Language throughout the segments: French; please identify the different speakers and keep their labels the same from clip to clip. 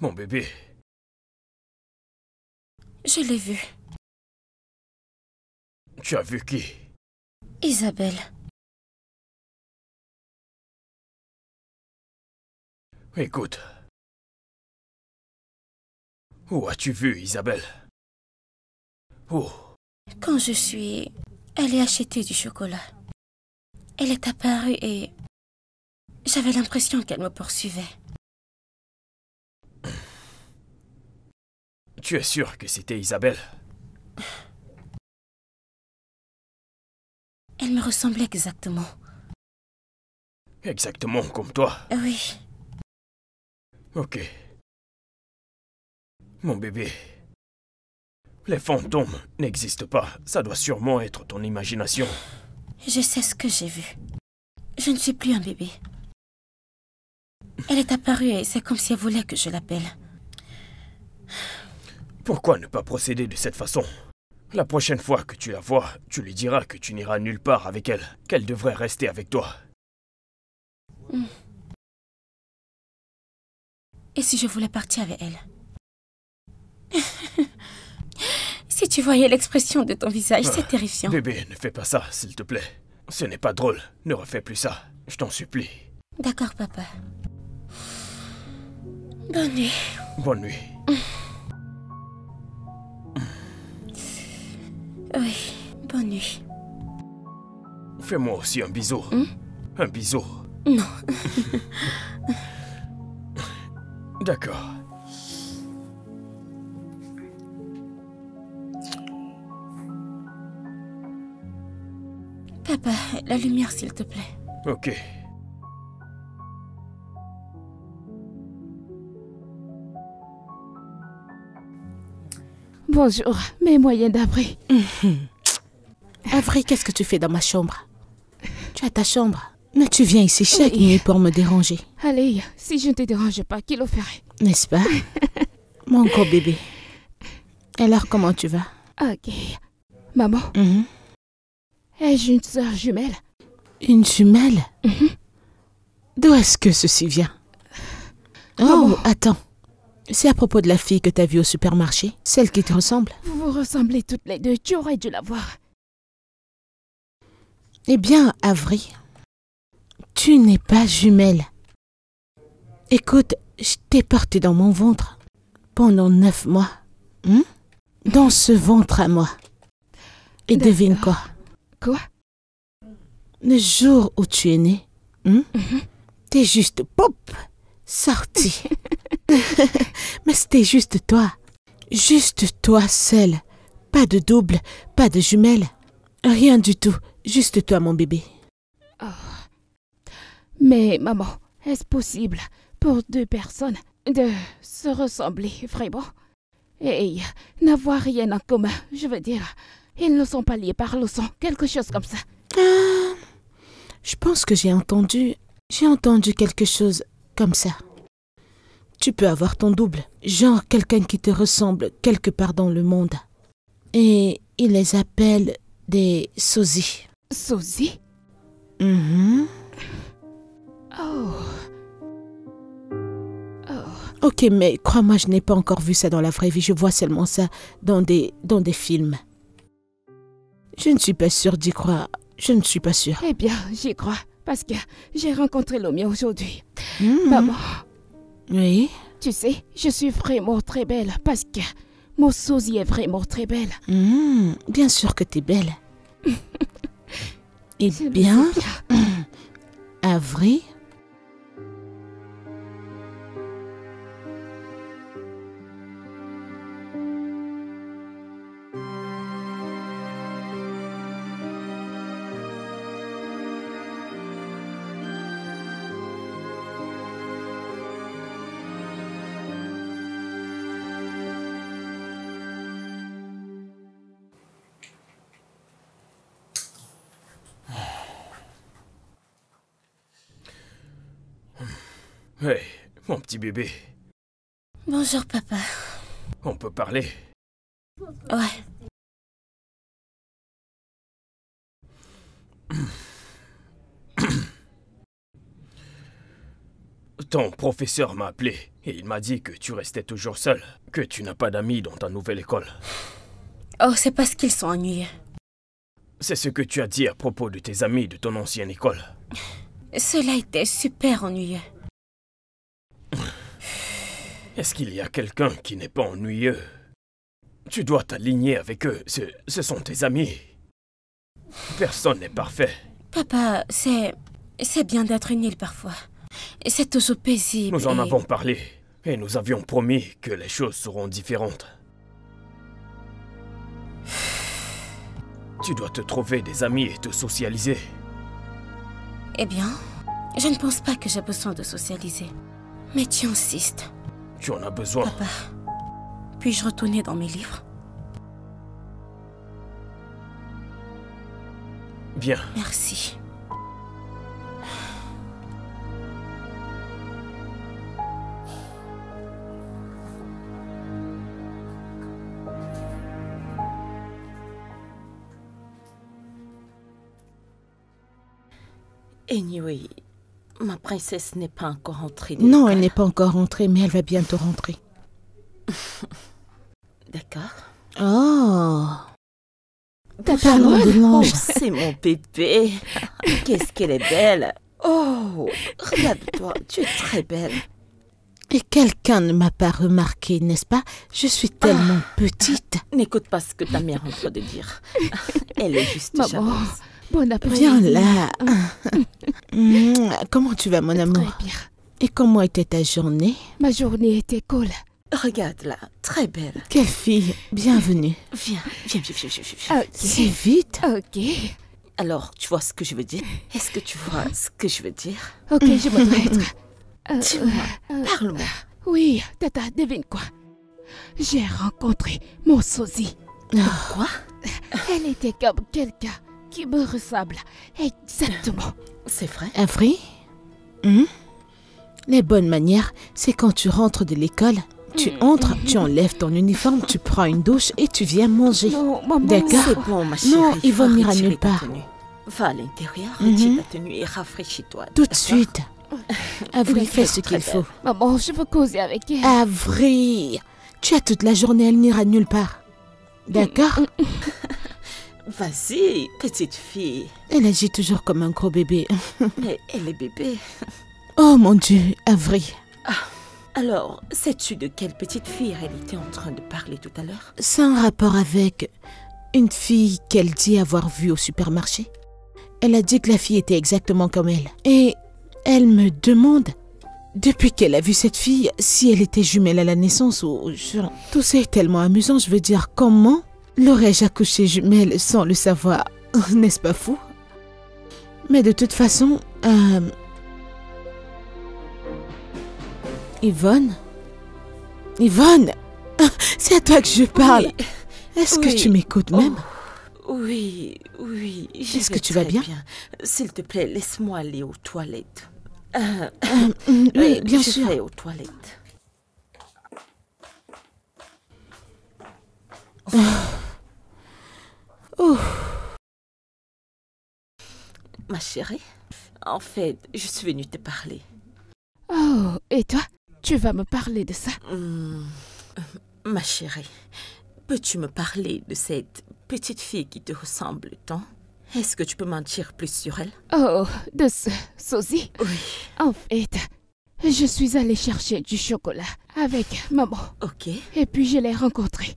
Speaker 1: Mon bébé.
Speaker 2: Je l'ai vu.
Speaker 1: Tu as vu qui?
Speaker 2: Isabelle.
Speaker 1: Écoute. Où as-tu vu Isabelle? Où?
Speaker 2: Quand je suis allée acheter du chocolat, elle est apparue et j'avais l'impression qu'elle me poursuivait.
Speaker 1: Tu es sûr que c'était Isabelle?
Speaker 2: Elle me ressemblait exactement.
Speaker 1: Exactement comme toi?
Speaker 2: Oui.
Speaker 1: Ok. Mon bébé. Les fantômes n'existent pas. Ça doit sûrement être ton imagination.
Speaker 2: Je sais ce que j'ai vu. Je ne suis plus un bébé. Elle est apparue et c'est comme si elle voulait que je l'appelle.
Speaker 1: Pourquoi ne pas procéder de cette façon? La prochaine fois que tu la vois, tu lui diras que tu n'iras nulle part avec elle, qu'elle devrait rester avec toi.
Speaker 2: Et si je voulais partir avec elle? Si tu voyais l'expression de ton visage, c'est terrifiant.
Speaker 1: Bébé, ne fais pas ça, s'il te plaît. Ce n'est pas drôle. Ne refais plus ça. Je t'en supplie.
Speaker 2: D'accord, papa. Bonne nuit.
Speaker 1: Bonne nuit.
Speaker 2: Oui, bonne nuit.
Speaker 1: Fais-moi aussi un bisou. Un bisou.
Speaker 2: Non.
Speaker 1: D'accord.
Speaker 2: Papa, la lumière, s'il te plaît.
Speaker 1: Ok.
Speaker 3: Bonjour, mes moyens d'abri. Avri, qu'est-ce que tu fais dans ma chambre? Tu as ta chambre. Mais tu viens ici chaque nuit pour me déranger. Allez, si je ne te dérange pas, qui le ferait?
Speaker 2: N'est-ce pas? Mon gros bébé. Alors, comment tu vas?
Speaker 3: Ok. Maman, ai-je une sœur jumelle?
Speaker 2: Une jumelle? D'où est-ce que ceci vient? Oh, attends. C'est à propos de la fille que tu as vue au supermarché? Celle qui te ressemble?
Speaker 3: Vous vous ressemblez toutes les deux, tu aurais dû la voir.
Speaker 2: Eh bien, Avri, tu n'es pas jumelle. Écoute, je t'ai portée dans mon ventre pendant 9 mois. Dans ce ventre à moi. Et devine quoi?
Speaker 3: Quoi?
Speaker 2: Le jour où tu es né, t'es juste pop, sorti. Mais c'était juste toi. Juste toi seul. Pas de double, pas de jumelle. Rien du tout. Juste toi, mon bébé.
Speaker 3: Oh. Mais maman, est-ce possible pour deux personnes de se ressembler vraiment et n'avoir rien en commun? Je veux dire, ils ne sont pas liés par le sang, quelque chose comme ça.
Speaker 2: Je pense que j'ai entendu quelque chose comme ça. Tu peux avoir ton double, genre quelqu'un qui te ressemble quelque part dans le monde. Et ils les appellent des sosies.
Speaker 3: Sosies?
Speaker 2: Oh. Ok, mais crois-moi, je n'ai pas encore vu ça dans la vraie vie. Je vois seulement ça dans des films. Je ne suis pas sûre d'y croire. Je ne suis pas sûre.
Speaker 3: Eh bien, j'y crois, parce que j'ai rencontré le mien aujourd'hui. Maman.
Speaker 2: Oui?
Speaker 3: Tu sais, je suis vraiment très belle, parce que mon sosie est vraiment très belle.
Speaker 2: Bien sûr que t'es belle. Eh bien, Avri?
Speaker 1: Hey, mon petit bébé.
Speaker 2: Bonjour, papa.
Speaker 1: On peut parler?
Speaker 2: Ouais.
Speaker 1: ton professeur m'a appelé et il m'a dit que tu restais toujours seul, que tu n'as pas d'amis dans ta nouvelle école.
Speaker 4: Oh, c'est parce qu'ils sont ennuyeux.
Speaker 1: C'est ce que tu as dit à propos de tes amis de ton ancienne école.
Speaker 4: Cela était super ennuyeux.
Speaker 1: Est-ce qu'il y a quelqu'un qui n'est pas ennuyeux? Tu dois t'aligner avec eux, ce sont tes amis. Personne n'est parfait.
Speaker 4: Papa, c'est bien d'être nul parfois. C'est toujours paisible.
Speaker 1: Nous en avons parlé et nous avions promis que les choses seront différentes. Tu dois te trouver des amis et te socialiser.
Speaker 4: Eh bien, je ne pense pas que j'ai besoin de socialiser. Mais tu insistes.
Speaker 1: Tu en as besoin.
Speaker 4: Papa, puis-je retourner dans mes livres?
Speaker 1: Bien.
Speaker 4: Merci.
Speaker 2: Anyway, ma princesse n'est pas encore rentrée.
Speaker 5: Non, elle n'est pas encore rentrée, mais elle va bientôt rentrer.
Speaker 2: D'accord.
Speaker 5: Oh,
Speaker 2: Tata
Speaker 5: de l'ange.
Speaker 2: C'est mon bébé. Qu'est-ce qu'elle est belle. Oh, regarde-toi, tu es très belle.
Speaker 5: Et quelqu'un ne m'a pas remarqué, n'est-ce pas? Je suis tellement petite.
Speaker 2: N'écoute pas ce que ta mère est en train de dire. Elle est juste
Speaker 3: Maman,
Speaker 2: jalouse.
Speaker 3: bon après-midi.
Speaker 5: Viens là. Comment tu vas, mon amour?
Speaker 3: Très bien.
Speaker 5: Et comment était ta journée?
Speaker 3: Ma journée était cool.
Speaker 2: Regarde-la, très belle.
Speaker 5: Quelle fille, bienvenue.
Speaker 2: Viens.
Speaker 3: Ok.
Speaker 5: Si vite?
Speaker 3: Ok.
Speaker 2: Alors, tu vois ce que je veux dire? Est-ce que tu vois ce que je veux dire?
Speaker 3: Ok, je me traite.
Speaker 2: Dis-moi, parle-moi.
Speaker 3: Oui, Tata, devine quoi? J'ai rencontré mon sosie.
Speaker 2: Quoi?
Speaker 3: Elle était comme quelqu'un qui me ressemble. Exactement.
Speaker 2: C'est vrai?
Speaker 5: Un vrai? Les bonnes manières, c'est quand tu rentres de l'école, tu entres, tu enlèves ton uniforme, tu prends une douche et tu viens manger.
Speaker 3: Non, maman.
Speaker 5: D'accord.
Speaker 2: C'est bon, ma chérie.
Speaker 5: Non, Yvonne
Speaker 2: va
Speaker 5: n'ira
Speaker 2: retirer
Speaker 5: nulle
Speaker 2: ta
Speaker 5: part.
Speaker 2: tenue. Va à l'intérieur, retire ta tenue et rafraîchis-toi.
Speaker 5: Tout de
Speaker 2: d'accord?
Speaker 5: suite. Avril, fais ce
Speaker 2: Très
Speaker 5: qu'il faut.
Speaker 3: Maman, je veux causer avec elle.
Speaker 5: Avril, tu as toute la journée, elle n'ira nulle part. D'accord?
Speaker 2: Vas-y, petite fille.
Speaker 5: Elle agit toujours comme un gros bébé.
Speaker 2: Mais elle est bébé.
Speaker 5: Oh mon Dieu, Avril.
Speaker 2: Alors, sais-tu de quelle petite fille elle était en train de parler tout à l'heure?
Speaker 5: C'est un rapport avec une fille qu'elle dit avoir vue au supermarché. Elle a dit que la fille était exactement comme elle. Et elle me demande, depuis qu'elle a vu cette fille, si elle était jumelle à la naissance ou... Tout ça est tellement amusant, je veux dire, comment l'aurais-je accouché jumelle sans le savoir? N'est-ce pas fou? Mais de toute façon... Yvonne? Yvonne? C'est à toi que je parle.
Speaker 2: Oui.
Speaker 5: Est-ce que
Speaker 2: Oui.
Speaker 5: tu m'écoutes même?
Speaker 2: Oui.
Speaker 5: Est-ce que tu vas bien?
Speaker 2: S'il te plaît, laisse-moi aller aux toilettes.
Speaker 5: Oui, bien
Speaker 2: je
Speaker 5: sûr.
Speaker 2: vais aux toilettes. Ma chérie, en fait, je suis venue te parler.
Speaker 3: Oh, et toi? Tu vas me parler de ça?
Speaker 2: Ma chérie, peux-tu me parler de cette petite fille qui te ressemble tant? Est-ce que tu peux m'en dire plus sur elle?
Speaker 3: Oh, de ce sosie?
Speaker 2: Oui.
Speaker 3: En fait, je suis allée chercher du chocolat avec maman.
Speaker 2: Ok.
Speaker 3: Et puis je l'ai rencontrée.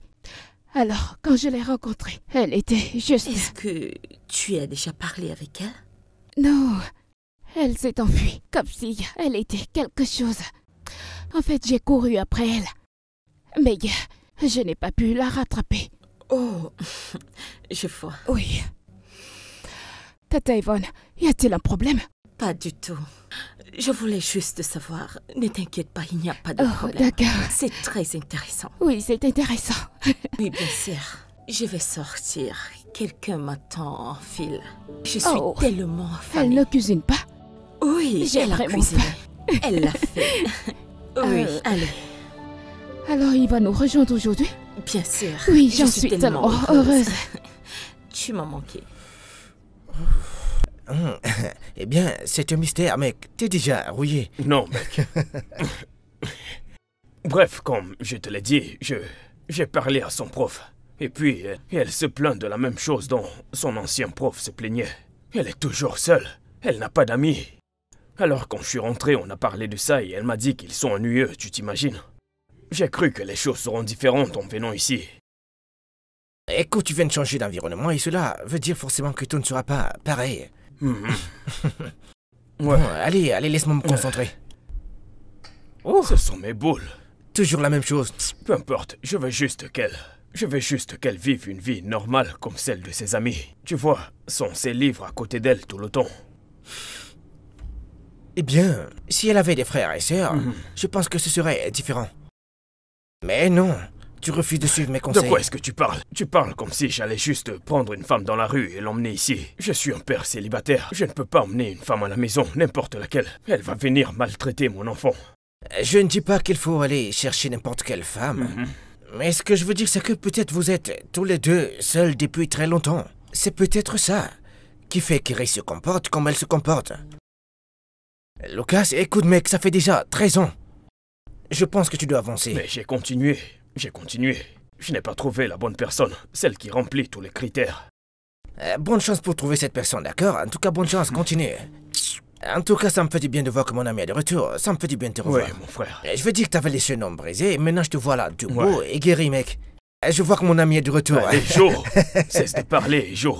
Speaker 3: Alors, quand je l'ai rencontrée, elle était juste...
Speaker 2: Est-ce que tu as déjà parlé avec elle?
Speaker 3: Non, elle s'est enfuie, comme si elle était quelque chose. En fait, j'ai couru après elle. Mais je n'ai pas pu la rattraper.
Speaker 2: Oh, je vois.
Speaker 3: Oui. Tata Yvonne, y a-t-il un problème?
Speaker 2: Pas du tout. Je voulais juste savoir. Ne t'inquiète pas, il n'y a pas de
Speaker 3: Oh,
Speaker 2: problème.
Speaker 3: d'accord.
Speaker 2: C'est très intéressant.
Speaker 3: Oui, c'est intéressant.
Speaker 2: Oui, bien sûr. Je vais sortir. Quelqu'un m'attend en file. Je suis
Speaker 3: Oh.
Speaker 2: tellement
Speaker 3: Elle
Speaker 2: affamée.
Speaker 3: ne cuisine pas?
Speaker 2: Oui,
Speaker 3: J'ai
Speaker 2: elle a
Speaker 3: vraiment
Speaker 2: cuisiné. Elle l'a fait. Oui, allez.
Speaker 3: Alors il va nous rejoindre aujourd'hui?
Speaker 2: Bien sûr.
Speaker 3: Oui,
Speaker 2: Je
Speaker 3: j'en suis tellement
Speaker 2: tellement
Speaker 3: heureuse.
Speaker 2: Tu m'as manqué.
Speaker 6: Eh bien, c'est un mystère, mec. T'es déjà rouillé.
Speaker 1: Non, mec. Bref, comme je te l'ai dit, j'ai parlé à son prof. Et puis, elle se plaint de la même chose dont son ancien prof se plaignait. Elle est toujours seule. Elle n'a pas d'amis. Alors, quand je suis rentré, on a parlé de ça et elle m'a dit qu'ils sont ennuyeux, tu t'imagines? J'ai cru que les choses seront différentes en venant ici.
Speaker 6: Écoute, tu viens de changer d'environnement et cela veut dire forcément que tout ne sera pas pareil.
Speaker 1: Ouais.
Speaker 6: Bon, allez, laisse-moi me concentrer.
Speaker 1: Ce sont mes boules.
Speaker 6: Toujours la même chose.
Speaker 1: Peu importe, je veux juste qu'elle vive une vie normale comme celle de ses amis. Tu vois, sont ses livres à côté d'elle tout le temps.
Speaker 6: Eh bien, si elle avait des frères et sœurs, je pense que ce serait différent. Mais non, tu refuses de suivre mes conseils.
Speaker 1: De quoi est-ce que tu parles? Tu parles comme si j'allais juste prendre une femme dans la rue et l'emmener ici. Je suis un père célibataire. Je ne peux pas emmener une femme à la maison, n'importe laquelle. Elle va venir maltraiter mon enfant.
Speaker 6: Je ne dis pas qu'il faut aller chercher n'importe quelle femme. Mais ce que je veux dire, c'est que peut-être vous êtes tous les deux seuls depuis très longtemps. C'est peut-être ça qui fait qu'Iris se comporte comme elle se comporte. Lucas, écoute mec, ça fait déjà 13 ans. Je pense que tu dois avancer.
Speaker 1: Mais j'ai continué. Je n'ai pas trouvé la bonne personne, celle qui remplit tous les critères.
Speaker 6: Bonne chance pour trouver cette personne, d'accord? En tout cas, bonne chance, continue. En tout cas, ça me fait du bien de voir que mon ami est de retour. Ça me fait du bien de te revoir.
Speaker 1: Oui, mon frère.
Speaker 6: Je veux dire que t'avais les cheveux brisés, maintenant je te vois là, debout et guéri, mec. Je vois que mon ami est de retour.
Speaker 1: Allez, Joe, cesse de parler, Joe.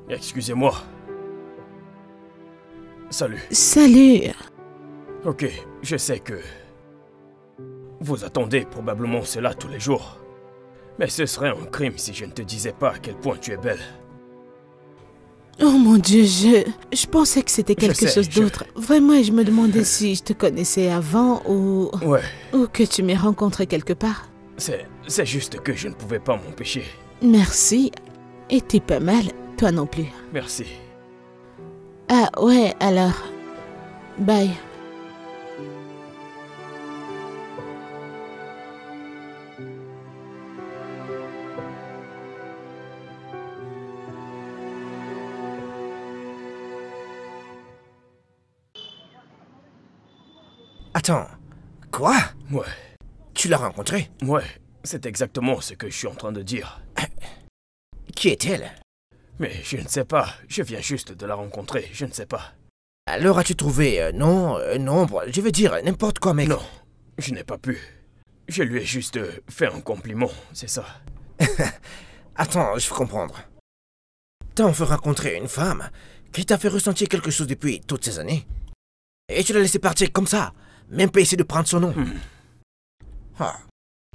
Speaker 1: Excusez-moi. Salut.
Speaker 5: Salut.
Speaker 1: Ok, je sais que vous attendez probablement cela tous les jours. Mais ce serait un crime si je ne te disais pas à quel point tu es belle.
Speaker 5: Oh mon Dieu, je pensais que c'était quelque chose d'autre. Vraiment, je me demandais si je te connaissais avant ou...
Speaker 1: Ouais.
Speaker 5: Ou que tu m'aies rencontré quelque part.
Speaker 1: C'est juste que je ne pouvais pas m'empêcher.
Speaker 5: Merci. Et t'es pas mal, toi non plus.
Speaker 1: Merci.
Speaker 5: Ah ouais, alors... Bye.
Speaker 6: Attends, quoi?
Speaker 1: Ouais.
Speaker 6: Tu l'as rencontrée?
Speaker 1: Ouais, c'est exactement ce que je suis en train de dire.
Speaker 6: Qui est-elle?
Speaker 1: Mais je ne sais pas, je viens juste de la rencontrer, je ne sais pas.
Speaker 6: Alors as-tu trouvé un nombre, je veux dire n'importe quoi mec?
Speaker 1: Non, je n'ai pas pu. Je lui ai juste fait un compliment, c'est ça.
Speaker 6: Attends, je veux comprendre. T'as enfin rencontré une femme qui t'a fait ressentir quelque chose depuis toutes ces années? Et tu l'as laissé partir comme ça, même pas essayer de prendre son nom. Ah,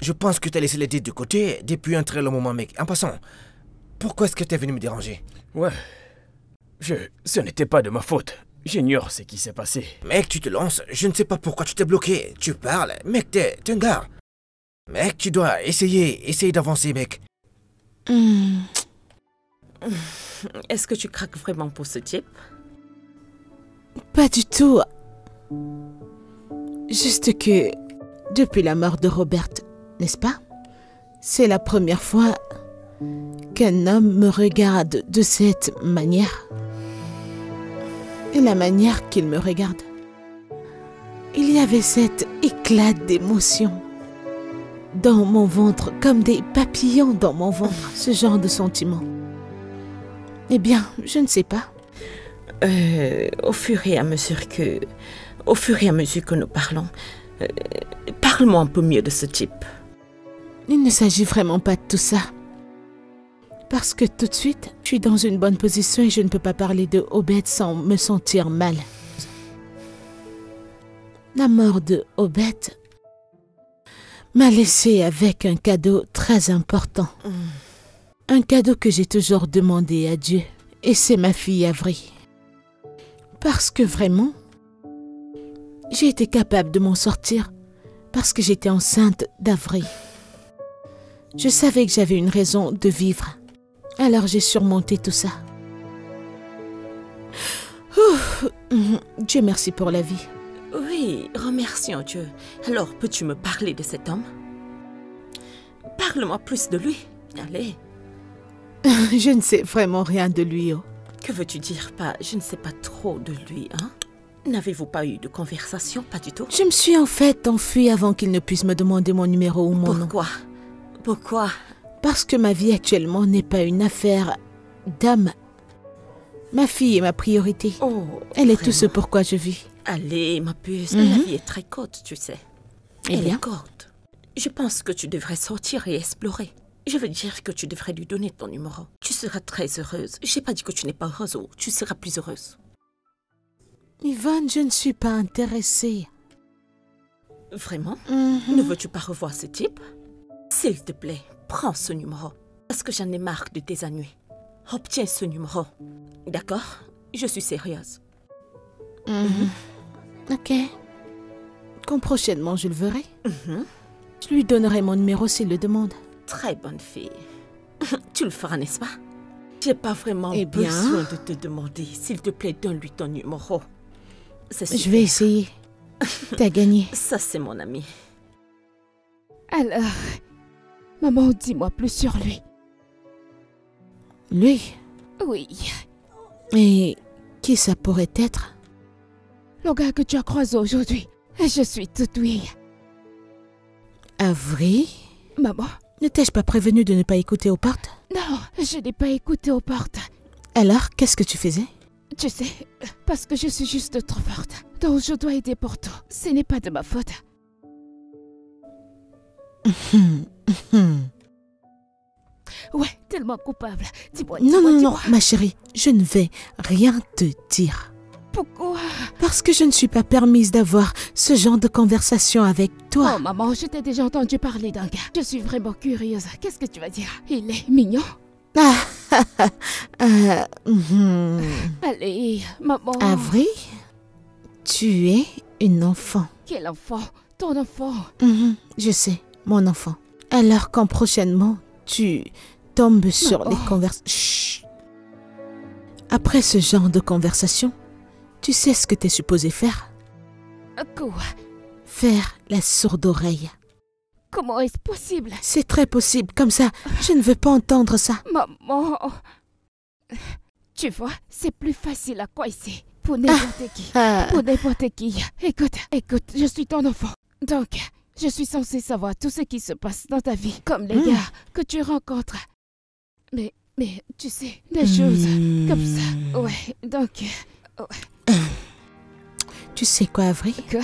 Speaker 6: je pense que t'as laissé les dettes de côté depuis un très long moment mec. En passant, pourquoi est-ce que t'es venu me déranger?
Speaker 1: Ouais, ce n'était pas de ma faute. J'ignore ce qui s'est passé.
Speaker 6: Mec, tu te lances, je ne sais pas pourquoi tu t'es bloqué. Tu parles, mec, t'es un gars. Mec, tu dois essayer d'avancer, mec.
Speaker 2: Est-ce que tu craques vraiment pour ce type?
Speaker 5: Pas du tout. Juste que, depuis la mort de Robert, n'est-ce pas? C'est la première fois qu'un homme me regarde de cette manière. Et la manière qu'il me regarde, il y avait cet éclat d'émotion dans mon ventre, comme des papillons dans mon ventre, ce genre de sentiment. Eh bien, je ne sais pas.
Speaker 2: Au fur et à mesure que nous parlons, parle-moi un peu mieux de ce type.
Speaker 5: Il ne s'agit vraiment pas de tout ça. Parce que tout de suite, je suis dans une bonne position et je ne peux pas parler de Obed sans me sentir mal. La mort de Obed m'a laissé avec un cadeau très important. Un cadeau que j'ai toujours demandé à Dieu. Et c'est ma fille Avery. Parce que vraiment, j'ai été capable de m'en sortir parce que j'étais enceinte d'Avery. Je savais que j'avais une raison de vivre. Alors j'ai surmonté tout ça. Dieu merci pour la vie.
Speaker 2: Oui, remercions Dieu. Alors, peux-tu me parler de cet homme? Parle-moi plus de lui. Allez.
Speaker 5: Je ne sais vraiment rien de lui. Oh.
Speaker 2: Que veux-tu dire par « je ne sais pas trop de lui », hein? N'avez-vous pas eu de conversation? Pas du tout.
Speaker 5: Je me suis en fait enfuie avant qu'il ne puisse me demander mon numéro ou mon nom.
Speaker 2: Pourquoi? Pourquoi?
Speaker 5: Parce que ma vie actuellement n'est pas une affaire d'homme. Ma fille est ma priorité.
Speaker 2: Oh,
Speaker 5: elle est tout ce pourquoi je vis.
Speaker 2: Allez, ma puce, la vie est très courte, tu sais.
Speaker 5: Eh
Speaker 2: Elle
Speaker 5: bien?
Speaker 2: est courte. Je pense que tu devrais sortir et explorer. Je veux dire que tu devrais lui donner ton numéro. Tu seras très heureuse. J'ai pas dit que tu n'es pas heureuse, ou tu seras plus heureuse.
Speaker 5: Yvonne, je ne suis pas intéressée.
Speaker 2: Vraiment? Ne veux-tu pas revoir ce type? S'il te plaît, prends ce numéro. Parce que j'en ai marre de tes ennuis. Obtiens ce numéro. D'accord? Je suis sérieuse.
Speaker 5: Ok. Quand prochainement je le verrai, je lui donnerai mon numéro s'il le demande.
Speaker 2: Très bonne fille. Tu le feras, n'est-ce pas? J'ai pas vraiment
Speaker 5: Eh bien,
Speaker 2: besoin de te demander. S'il te plaît, donne-lui ton numéro.
Speaker 5: Je vais essayer. T'as gagné.
Speaker 2: Ça, c'est mon ami.
Speaker 3: Alors, maman, dis-moi plus sur lui.
Speaker 5: Lui?
Speaker 3: Oui,
Speaker 5: Et qui ça pourrait être?
Speaker 3: le gars que tu as croisé aujourd'hui. Je suis toute oui.
Speaker 5: Avery?
Speaker 3: Maman?
Speaker 5: Ne t'ai-je pas prévenu de ne pas écouter aux portes?
Speaker 3: Non, je n'ai pas écouté aux portes.
Speaker 5: Alors, qu'est-ce que tu faisais?
Speaker 3: Tu sais, parce que je suis juste trop forte. Donc je dois aider pour tout. Ce n'est pas de ma faute. Ouais, tellement coupable. Dis-moi,
Speaker 5: Non,
Speaker 3: dis-moi.
Speaker 5: ma chérie, je ne vais rien te dire.
Speaker 3: Pourquoi?
Speaker 5: Parce que je ne suis pas permise d'avoir ce genre de conversation avec toi.
Speaker 3: Oh maman, je t'ai déjà entendu parler d'un gars. Je suis vraiment curieuse. Qu'est-ce que tu vas dire? Il est mignon. Allez, maman.
Speaker 5: Avery, tu es une enfant.
Speaker 3: Quel enfant? Ton enfant.
Speaker 5: Je sais, mon enfant. Alors quand prochainement, tu tombes sur les conversations... Chut. Après ce genre de conversation, tu sais ce que tu es supposé faire?
Speaker 3: Quoi?
Speaker 5: Faire la sourde oreille.
Speaker 3: Comment est-ce possible?
Speaker 5: C'est très possible, comme ça, je ne veux pas entendre ça.
Speaker 3: Maman. Tu vois, c'est plus facile à quoi ici. Pour n'importe qui. Pour n'importe qui. Écoute, je suis ton enfant. Donc, je suis censée savoir tout ce qui se passe dans ta vie, comme les gars que tu rencontres. Mais, tu sais, des choses comme ça. Ouais, donc... ouais.
Speaker 5: Tu sais quoi, Avery?
Speaker 3: Quoi?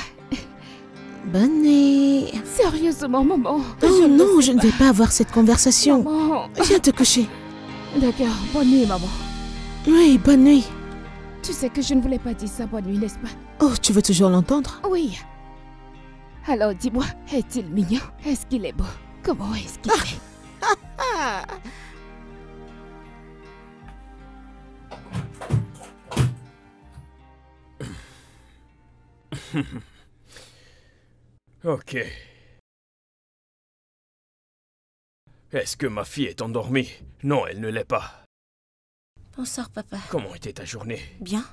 Speaker 5: Bonne nuit.
Speaker 3: Sérieusement, maman?
Speaker 5: Oh non, je ne vais pas avoir cette conversation.
Speaker 3: Maman.
Speaker 5: Viens te coucher.
Speaker 3: D'accord, bonne nuit, maman.
Speaker 5: Oui, bonne nuit.
Speaker 3: Tu sais que je ne voulais pas dire ça bonne nuit, n'est-ce pas?
Speaker 5: Oh, tu veux toujours l'entendre?
Speaker 3: Oui. Alors, dis-moi, est-il mignon? Est-ce qu'il est beau? Comment est-ce qu'il est?
Speaker 1: Ok. Est-ce que ma fille est endormie? Non, elle ne l'est pas.
Speaker 4: Bonsoir, papa.
Speaker 1: Comment était ta journée?
Speaker 4: Bien?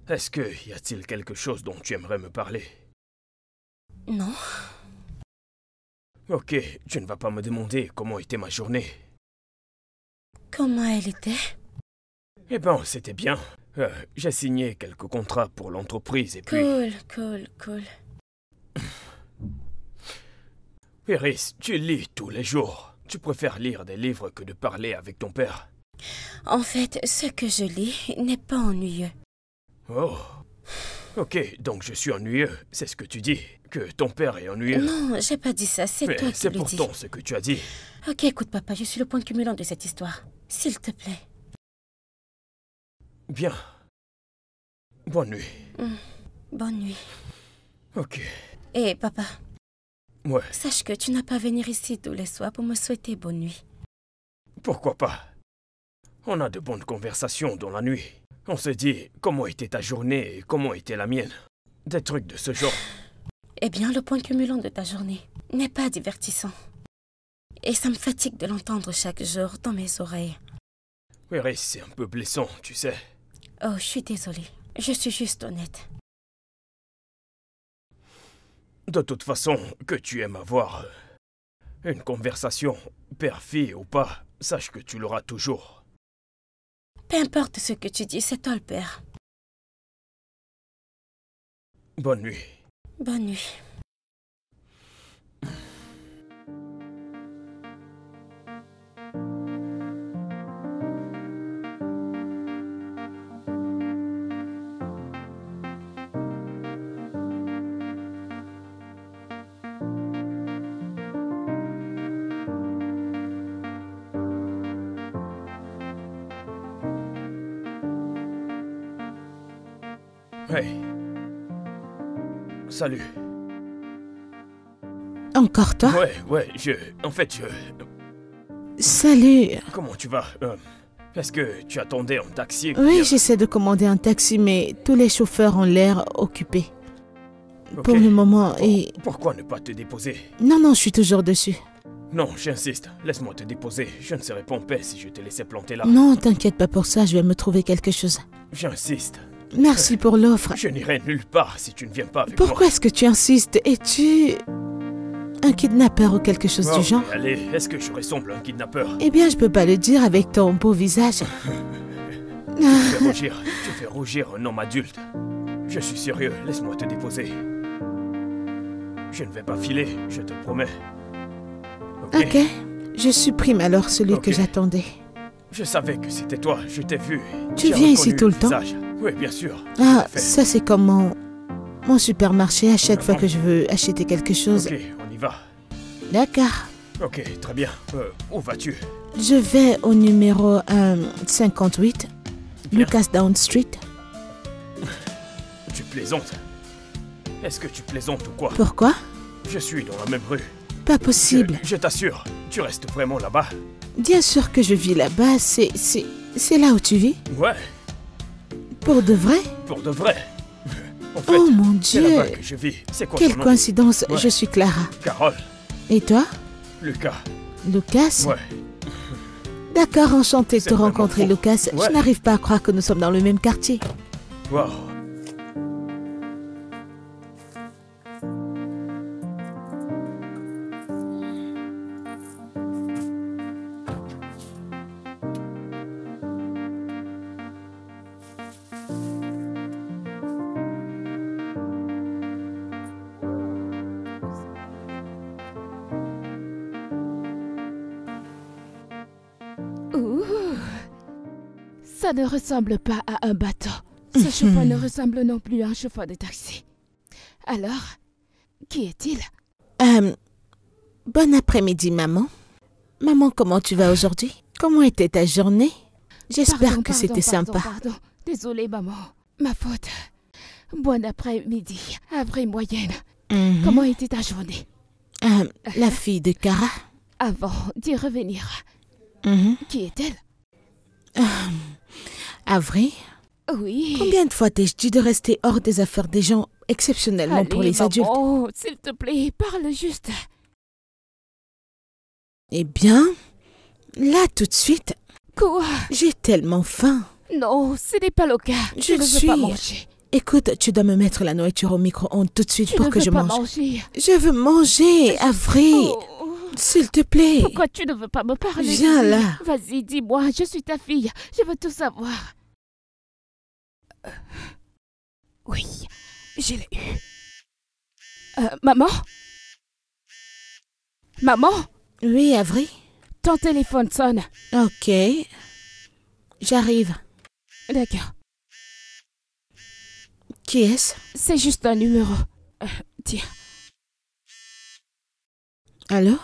Speaker 1: Est-ce que y a-t-il quelque chose dont tu aimerais me parler?
Speaker 4: Non.
Speaker 1: Ok, tu ne vas pas me demander comment était ma journée.
Speaker 4: Comment elle était?
Speaker 1: Eh ben, c'était bien. J'ai signé quelques contrats pour l'entreprise et puis...
Speaker 4: Cool.
Speaker 1: Iris, tu lis tous les jours. Tu préfères lire des livres que de parler avec ton père.
Speaker 4: En fait, ce que je lis n'est pas ennuyeux.
Speaker 1: Oh. Ok, donc je suis ennuyeux, c'est ce que tu dis. Que ton père est ennuyeux.
Speaker 4: Non, j'ai pas dit ça, c'est
Speaker 1: Mais
Speaker 4: toi qui
Speaker 1: c'est
Speaker 4: le dis.
Speaker 1: pourtant ce que tu as dit.
Speaker 4: Ok, écoute papa, je suis le point cumulant de cette histoire. S'il te plaît.
Speaker 1: Bien. Bonne nuit.
Speaker 4: Bonne nuit.
Speaker 1: Ok.
Speaker 4: Et papa,
Speaker 1: Ouais,
Speaker 4: sache que tu n'as pas à venir ici tous les soirs pour me souhaiter bonne nuit.
Speaker 1: pourquoi pas. On a de bonnes conversations dans la nuit. On se dit comment était ta journée et comment était la mienne. Des trucs de ce genre.
Speaker 4: Eh bien, le point cumulant de ta journée n'est pas divertissant. Et ça me fatigue de l'entendre chaque jour dans mes oreilles.
Speaker 1: Iris, c'est un peu blessant, tu sais.
Speaker 4: Oh, je suis désolée. Je suis juste honnête.
Speaker 1: De toute façon, que tu aimes avoir une conversation, père-fille ou pas, sache que tu l'auras toujours.
Speaker 4: Peu importe ce que tu dis, c'est toi le père.
Speaker 1: Bonne nuit.
Speaker 4: Bonne nuit.
Speaker 1: Hey. Salut.
Speaker 5: Encore toi?
Speaker 1: Ouais, En fait,
Speaker 5: Salut.
Speaker 1: Comment tu vas Est-ce que tu attendais un taxi?
Speaker 5: Oui, j'essaie de commander un taxi, mais tous les chauffeurs ont l'air occupés.
Speaker 1: Ok.
Speaker 5: Pour le moment,
Speaker 1: Bon,
Speaker 5: et...
Speaker 1: Pourquoi ne pas te déposer?
Speaker 5: Non, je suis toujours dessus.
Speaker 1: Non, j'insiste. Laisse-moi te déposer. Je ne serais pas en paix si je te laissais planter là.
Speaker 5: Non, t'inquiète pas pour ça, je vais me trouver quelque chose.
Speaker 1: J'insiste.
Speaker 5: Merci pour l'offre.
Speaker 1: Je n'irai nulle part si tu ne viens pas avec moi.
Speaker 5: Pourquoi est-ce que tu insistes? Es-tu un kidnappeur ou quelque chose
Speaker 1: Oh,
Speaker 5: du genre?
Speaker 1: mais allez, est-ce que je ressemble à un kidnappeur?
Speaker 5: Eh bien, je peux pas le dire avec ton beau visage.
Speaker 1: Tu fais rougir un homme adulte. Je suis sérieux, laisse-moi te déposer. Je ne vais pas filer, je te promets.
Speaker 5: Ok, je supprime alors celui
Speaker 1: Ok.
Speaker 5: que j'attendais.
Speaker 1: Je savais que c'était toi, je t'ai vu.
Speaker 5: Tu
Speaker 1: J'ai
Speaker 5: viens ici
Speaker 1: reconnu
Speaker 5: tout le temps?
Speaker 1: visage. Oui, bien sûr.
Speaker 5: Ah,
Speaker 1: tout à fait.
Speaker 5: ça c'est comme mon supermarché à chaque fois que je veux acheter quelque chose.
Speaker 1: Ok, on y va.
Speaker 5: D'accord.
Speaker 1: Ok, très bien. Où vas-tu?
Speaker 5: Je vais au numéro 58,
Speaker 1: Bien.
Speaker 5: Lucas Down Street.
Speaker 1: Tu plaisantes? Est-ce que tu plaisantes ou quoi?
Speaker 5: Pourquoi?
Speaker 1: Je suis dans la même rue.
Speaker 5: Pas possible.
Speaker 1: Je t'assure, tu restes vraiment là-bas?
Speaker 5: Bien sûr que je vis là-bas, c'est là où tu vis?
Speaker 1: Ouais,
Speaker 5: Pour de vrai?
Speaker 1: pour de vrai. En fait,
Speaker 5: Oh mon
Speaker 1: c'est
Speaker 5: Dieu!
Speaker 1: là-bas que je vis. C'est quoi
Speaker 5: Quelle
Speaker 1: ton nom?
Speaker 5: coïncidence,
Speaker 1: Ouais.
Speaker 5: je suis Clara.
Speaker 1: Carole,
Speaker 5: Et toi?
Speaker 1: Lucas.
Speaker 5: Lucas?
Speaker 1: Ouais.
Speaker 5: D'accord, enchanté de
Speaker 1: C'est
Speaker 5: te
Speaker 1: vraiment
Speaker 5: rencontrer,
Speaker 1: faux.
Speaker 5: Lucas.
Speaker 1: Ouais.
Speaker 5: Je n'arrive pas à croire que nous sommes dans le même quartier.
Speaker 1: Wow.
Speaker 3: Ouh. Ça ne ressemble pas à un bateau. Ce chauffeur ne ressemble non plus à un chauffeur de taxi. Alors, qui est-il?
Speaker 5: Bon après-midi, maman. Maman, comment tu vas aujourd'hui? Comment était ta journée? J'espère
Speaker 3: Pardon,
Speaker 5: que c'était sympa.
Speaker 3: Pardon. Désolée, maman. Ma faute. Bon après-midi. Avril moyenne.
Speaker 5: Mhm.
Speaker 3: Comment était ta journée?
Speaker 5: La fille de Cara.
Speaker 3: Avant d'y revenir,
Speaker 5: Mhm.
Speaker 3: qui est-elle?
Speaker 5: Avril,
Speaker 3: Oui.
Speaker 5: combien de fois t'ai-je dit de rester hors des affaires des gens, exceptionnellement pour
Speaker 3: Allez,
Speaker 5: les adultes?
Speaker 3: maman, s'il te plaît, parle juste.
Speaker 5: Eh bien, là tout de suite,
Speaker 3: Quoi?
Speaker 5: j'ai tellement faim.
Speaker 3: Non, ce n'est pas le cas.
Speaker 5: Je
Speaker 3: ne veux
Speaker 5: suis-
Speaker 3: pas manger.
Speaker 5: Écoute, tu dois me mettre la nourriture au micro-ondes tout de suite
Speaker 3: Je
Speaker 5: pour
Speaker 3: ne
Speaker 5: que
Speaker 3: veux
Speaker 5: je
Speaker 3: pas
Speaker 5: mange.
Speaker 3: manger.
Speaker 5: Je veux manger, Avril.
Speaker 3: Oh.
Speaker 5: S'il te plaît.
Speaker 3: Pourquoi tu ne veux pas me parler?
Speaker 5: Viens
Speaker 3: Dis.
Speaker 5: là.
Speaker 3: Vas-y, dis-moi, je suis ta fille. Je veux tout savoir. Oui, je l'ai eu. Maman? Maman?
Speaker 5: Oui, Avril.
Speaker 3: Ton téléphone sonne.
Speaker 5: Ok. J'arrive.
Speaker 3: D'accord.
Speaker 5: Qui est-ce?
Speaker 3: C'est juste un numéro. Tiens.
Speaker 5: Allô?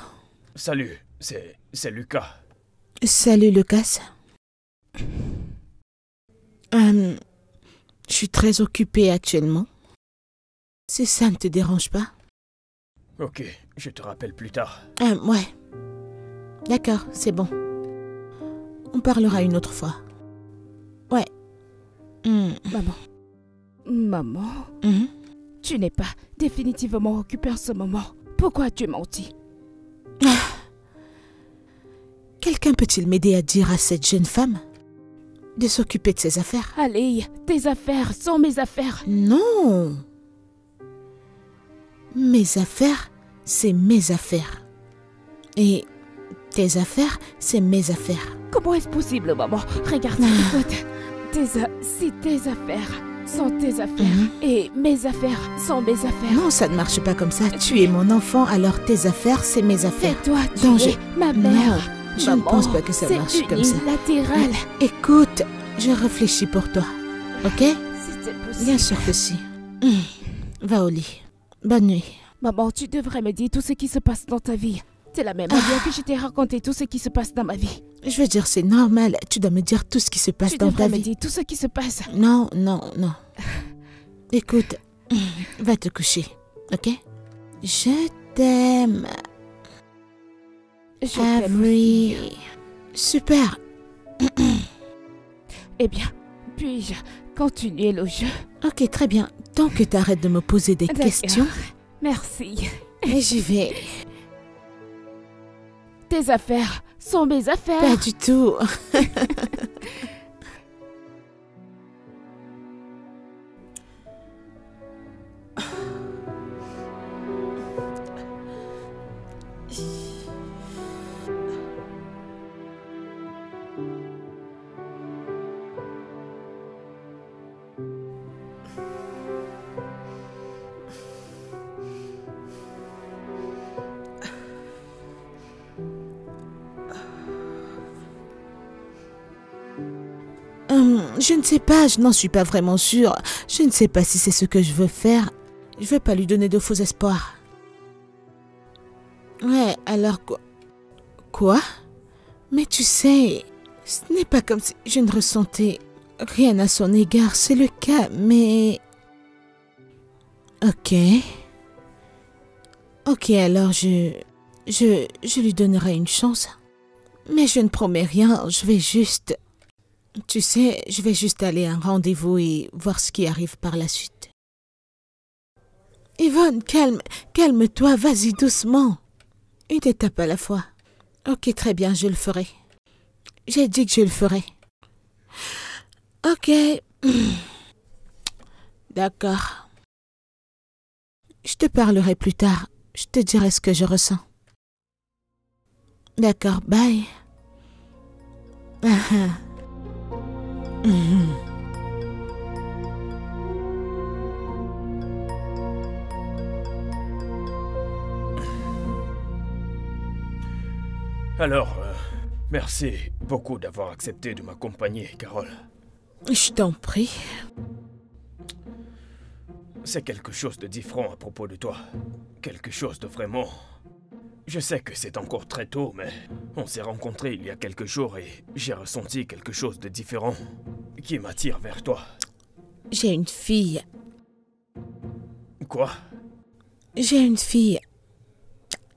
Speaker 1: Salut, c'est Lucas.
Speaker 5: Salut, Lucas. Je suis très occupée actuellement. Si ça ne te dérange pas.
Speaker 1: Ok, je te rappelle plus tard.
Speaker 5: Ouais. D'accord, c'est bon. On parlera une autre fois. Ouais.
Speaker 3: Maman, tu n'es pas définitivement occupée en ce moment. Pourquoi as-tu menti?
Speaker 5: Quelqu'un peut-il m'aider à dire à cette jeune femme de s'occuper de ses affaires?
Speaker 3: Allez, tes affaires sont mes affaires.
Speaker 5: Non. Mes affaires, c'est mes affaires. Et tes affaires, c'est mes affaires.
Speaker 3: Comment est-ce possible, maman? Regarde, écoute. Si tes affaires sont tes affaires et mes affaires sont mes affaires.
Speaker 5: Non, ça ne marche pas comme ça. Tu es mon enfant, alors tes affaires, c'est mes affaires.
Speaker 3: Et toi, tu es ma mère.
Speaker 5: Non, je ne pense pas que ça marche comme ça.
Speaker 3: C'est unilatéral.
Speaker 5: Écoute, je réfléchis pour toi, ok?
Speaker 3: C'était possible.
Speaker 5: Bien sûr que si. Va au lit. Bonne nuit.
Speaker 3: Maman, tu devrais me dire tout ce qui se passe dans ta vie. C'est la même manière que je t'ai raconté tout ce qui se passe dans ma vie.
Speaker 5: Je veux dire, c'est normal. Tu dois me dire tout ce qui se passe dans ta
Speaker 3: Tu devrais me
Speaker 5: vie.
Speaker 3: dire tout ce qui se passe.
Speaker 5: Non. Écoute, va te coucher, ok? Je t'aime.
Speaker 3: Je t'aime
Speaker 5: Avery.
Speaker 3: aussi.
Speaker 5: Super.
Speaker 3: Eh bien, puis-je continuer le jeu?
Speaker 5: Ok, très bien. Tant que tu arrêtes de me poser des
Speaker 3: D'accord.
Speaker 5: questions,
Speaker 3: Merci.
Speaker 5: et j'y vais.
Speaker 3: Tes affaires sont mes affaires.
Speaker 5: Pas du tout. Je ne sais pas, je n'en suis pas vraiment sûre. Je ne sais pas si c'est ce que je veux faire. Je veux pas lui donner de faux espoirs. Ouais, alors quoi? Quoi? Mais tu sais, ce n'est pas comme si je ne ressentais rien à son égard, c'est le cas, mais... Ok. Ok, alors je lui donnerai une chance. Mais je ne promets rien, je vais juste... Tu sais, je vais juste aller à un rendez-vous et voir ce qui arrive par la suite. Yvonne, calme-toi, vas-y doucement. Une étape à la fois. Ok, très bien, je le ferai. J'ai dit que je le ferai. Ok. D'accord. Je te parlerai plus tard. Je te dirai ce que je ressens. D'accord, bye.
Speaker 1: Alors, merci beaucoup d'avoir accepté de m'accompagner, Carole.
Speaker 5: Je t'en prie.
Speaker 1: C'est quelque chose de différent à propos de toi. Quelque chose de vraiment... Je sais que c'est encore très tôt, mais on s'est rencontrés il y a quelques jours et j'ai ressenti quelque chose de différent qui m'attire vers toi.
Speaker 5: J'ai une fille.
Speaker 1: Quoi?
Speaker 5: J'ai une fille.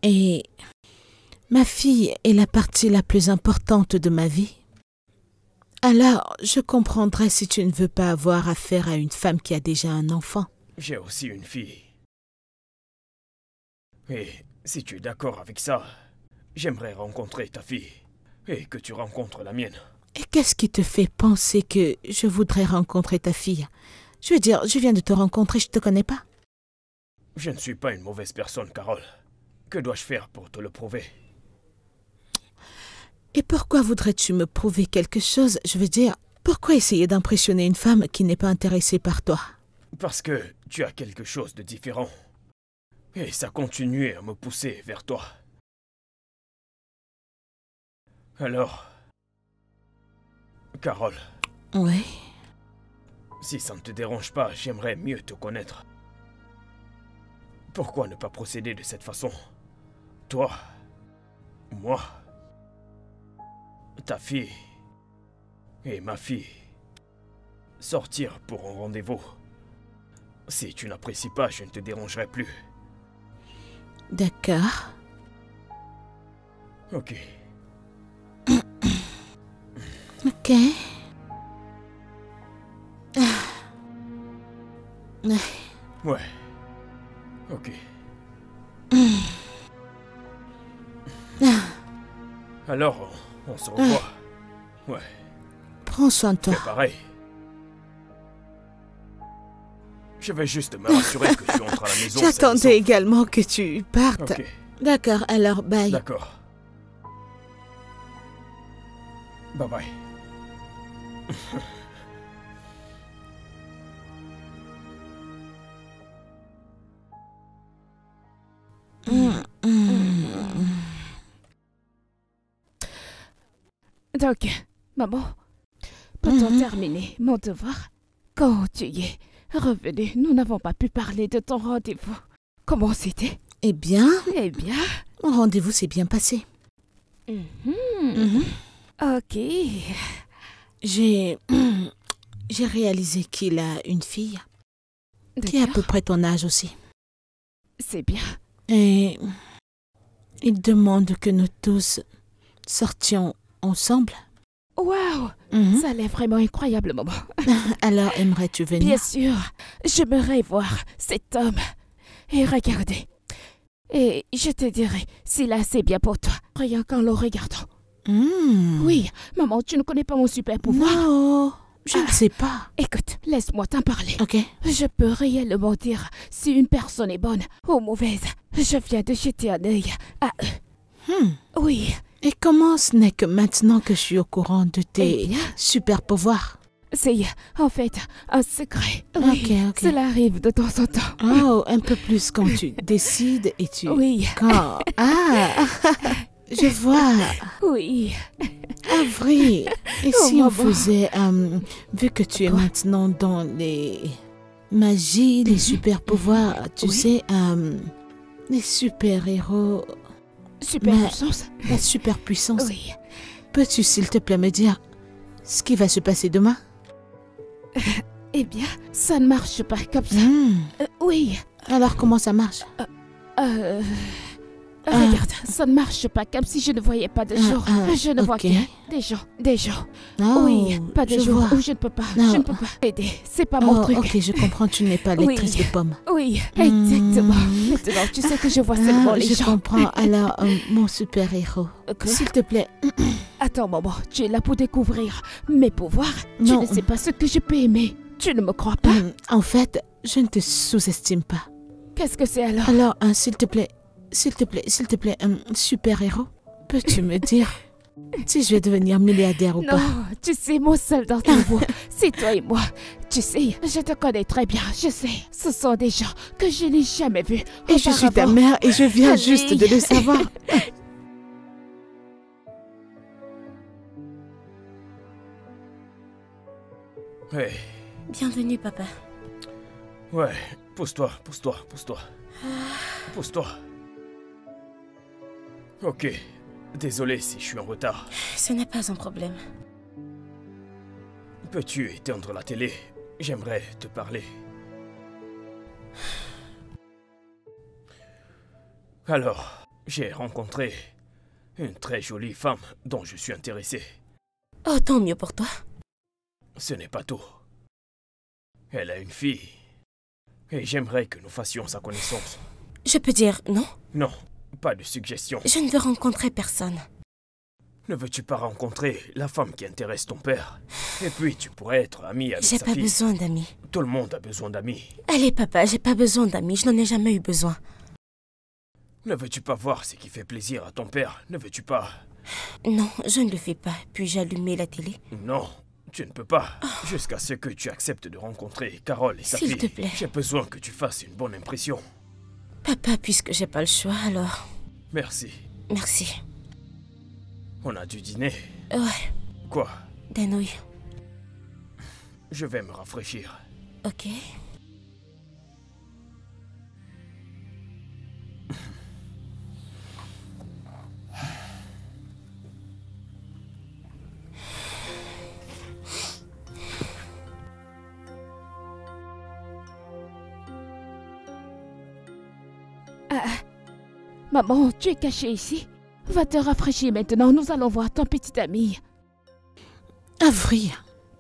Speaker 5: Et ma fille est la partie la plus importante de ma vie. Alors, je comprendrai si tu ne veux pas avoir affaire à une femme qui a déjà un enfant.
Speaker 1: J'ai aussi une fille. Et si tu es d'accord avec ça, j'aimerais rencontrer ta fille et que tu rencontres la mienne.
Speaker 5: Et qu'est-ce qui te fait penser que je voudrais rencontrer ta fille? Je veux dire, je viens de te rencontrer, je te connais pas.
Speaker 1: Je ne suis pas une mauvaise personne, Carole. Que dois-je faire pour te le prouver?
Speaker 5: Et pourquoi voudrais-tu me prouver quelque chose? Je veux dire, pourquoi essayer d'impressionner une femme qui n'est pas intéressée par toi?
Speaker 1: Parce que tu as quelque chose de différent. Et ça continue à me pousser vers toi. Alors, Carole,
Speaker 5: Oui.
Speaker 1: Si ça ne te dérange pas, j'aimerais mieux te connaître. Pourquoi ne pas procéder de cette façon? Toi, moi, ta fille et ma fille. Sortir pour un rendez-vous. Si tu n'apprécies pas, je ne te dérangerai plus.
Speaker 5: D'accord.
Speaker 1: Ok.
Speaker 5: Ok.
Speaker 1: Ouais. Ok. Alors, on se revoit. Ouais.
Speaker 5: Prends soin de toi.
Speaker 1: Fais pareil. Je vais juste me rassurer que tu entres à la maison.
Speaker 5: J'attendais également que tu partes.
Speaker 1: Ok.
Speaker 5: D'accord, alors bye.
Speaker 1: D'accord. Bye bye.
Speaker 3: Donc, maman, peut-on terminer mon devoir? Quand tu y es revenu, nous n'avons pas pu parler de ton rendez-vous. Comment c'était?
Speaker 5: Eh bien,
Speaker 3: Eh bien,
Speaker 5: mon rendez-vous s'est bien passé.
Speaker 3: ok.
Speaker 5: J'ai réalisé qu'il a une fille qui est à peu près ton âge aussi.
Speaker 3: C'est bien.
Speaker 5: Et il demande que nous tous sortions ensemble.
Speaker 3: Waouh, ça a l'air vraiment incroyable, maman.
Speaker 5: Alors, aimerais-tu venir?
Speaker 3: Bien sûr, j'aimerais voir cet homme et regarder. Et je te dirai s'il est assez bien pour toi, rien qu'en le regardant. Oui, maman, tu ne connais pas mon super pouvoir?
Speaker 5: Non, je ne sais pas.
Speaker 3: Écoute, laisse-moi t'en parler.
Speaker 5: Ok.
Speaker 3: Je peux réellement dire si une personne est bonne ou mauvaise. Je viens de jeter un œil à eux. Oui.
Speaker 5: Et comment ce n'est que maintenant que je suis au courant de tes
Speaker 3: Eh bien.
Speaker 5: super pouvoirs?
Speaker 3: C'est en fait un secret. Oui,
Speaker 5: Ok.
Speaker 3: cela arrive de temps en temps.
Speaker 5: Oh, un peu plus quand tu décides et tu...
Speaker 3: Oui.
Speaker 5: Quand... Ah, je vois.
Speaker 3: Oui.
Speaker 5: Avril. Et
Speaker 3: Oh,
Speaker 5: si on
Speaker 3: maman.
Speaker 5: faisait... vu que tu es maintenant dans les magies, les super pouvoirs, tu
Speaker 3: Oui.
Speaker 5: sais, les super-héros,
Speaker 3: Super
Speaker 5: Mais-
Speaker 3: puissance.
Speaker 5: la super-puissance,
Speaker 3: Oui.
Speaker 5: peux-tu s'il te plaît me dire ce qui va se passer demain?
Speaker 3: Eh bien, ça ne marche pas comme ça. Oui.
Speaker 5: Alors comment ça marche?
Speaker 3: Regarde, ça ne marche pas comme si je ne voyais pas de jour. Je ne vois
Speaker 5: ok.
Speaker 3: que des gens.
Speaker 5: Oh,
Speaker 3: Oui, pas de
Speaker 5: je
Speaker 3: jour
Speaker 5: vois.
Speaker 3: où je ne peux pas.
Speaker 5: Non.
Speaker 3: Je ne peux pas aider. C'est pas mon
Speaker 5: Oh,
Speaker 3: truc.
Speaker 5: ok, je comprends, tu n'es pas
Speaker 3: Oui.
Speaker 5: lectrice de pommes.
Speaker 3: Oui, exactement. Maintenant, tu sais que je vois seulement les
Speaker 5: je
Speaker 3: gens.
Speaker 5: comprends. Alors, mon super-héros,
Speaker 3: Quoi?
Speaker 5: s'il te plaît,
Speaker 3: Attends, maman, tu es là pour découvrir mes pouvoirs.
Speaker 5: Non.
Speaker 3: Tu ne sais pas ce que je peux aimer. Tu ne me crois pas?
Speaker 5: en fait, je ne te sous-estime pas.
Speaker 3: Qu'est-ce que c'est alors?
Speaker 5: Alors, s'il te plaît, super-héros, peux-tu me dire si je vais devenir milliardaire ou
Speaker 3: Non,
Speaker 5: pas?
Speaker 3: tu sais, mon seul d'entre vous, c'est toi et moi. Tu sais, je te connais très bien, je sais. Ce sont des gens que je n'ai jamais vus.
Speaker 5: Et je suis ta
Speaker 3: auparavant.
Speaker 5: mère et je viens
Speaker 3: Allez.
Speaker 5: juste de le savoir.
Speaker 1: Hey.
Speaker 4: Bienvenue, papa.
Speaker 1: Ouais, pousse-toi, pousse-toi, pousse-toi. Pousse-toi. Ok. Désolé si je suis en retard.
Speaker 4: Ce n'est pas un problème.
Speaker 1: Peux-tu éteindre la télé? J'aimerais te parler. Alors, j'ai rencontré une très jolie femme dont je suis intéressé.
Speaker 4: Oh, tant mieux pour toi.
Speaker 1: Ce n'est pas tout. Elle a une fille. Et j'aimerais que nous fassions sa connaissance.
Speaker 4: Je peux dire non?
Speaker 1: Non, pas de suggestion.
Speaker 4: Je ne veux rencontrer personne.
Speaker 1: Ne veux-tu pas rencontrer la femme qui intéresse ton père? Et puis tu pourrais être ami avec
Speaker 4: J'ai
Speaker 1: sa
Speaker 4: pas
Speaker 1: fille.
Speaker 4: besoin d'amis.
Speaker 1: Tout le monde a besoin d'amis.
Speaker 4: Allez, papa, j'ai pas besoin d'amis. Je n'en ai jamais eu besoin.
Speaker 1: Ne veux-tu pas voir ce qui fait plaisir à ton père? Ne veux-tu pas?
Speaker 4: Non, je ne le fais pas. Puis-je allumer la télé?
Speaker 1: Non, tu ne peux pas. Jusqu'à ce que tu acceptes de rencontrer Carole et sa fille.
Speaker 4: S'il te plaît.
Speaker 1: J'ai besoin que tu fasses une bonne impression.
Speaker 4: Papa, puisque j'ai pas le choix, alors...
Speaker 1: Merci.
Speaker 4: Merci.
Speaker 1: On a dû dîner.
Speaker 4: Ouais,
Speaker 1: Quoi?
Speaker 4: des nouilles.
Speaker 1: Je vais me rafraîchir.
Speaker 4: Ok.
Speaker 3: Maman, tu es cachée ici. Va te rafraîchir maintenant, nous allons voir ton petit ami.
Speaker 5: Avril,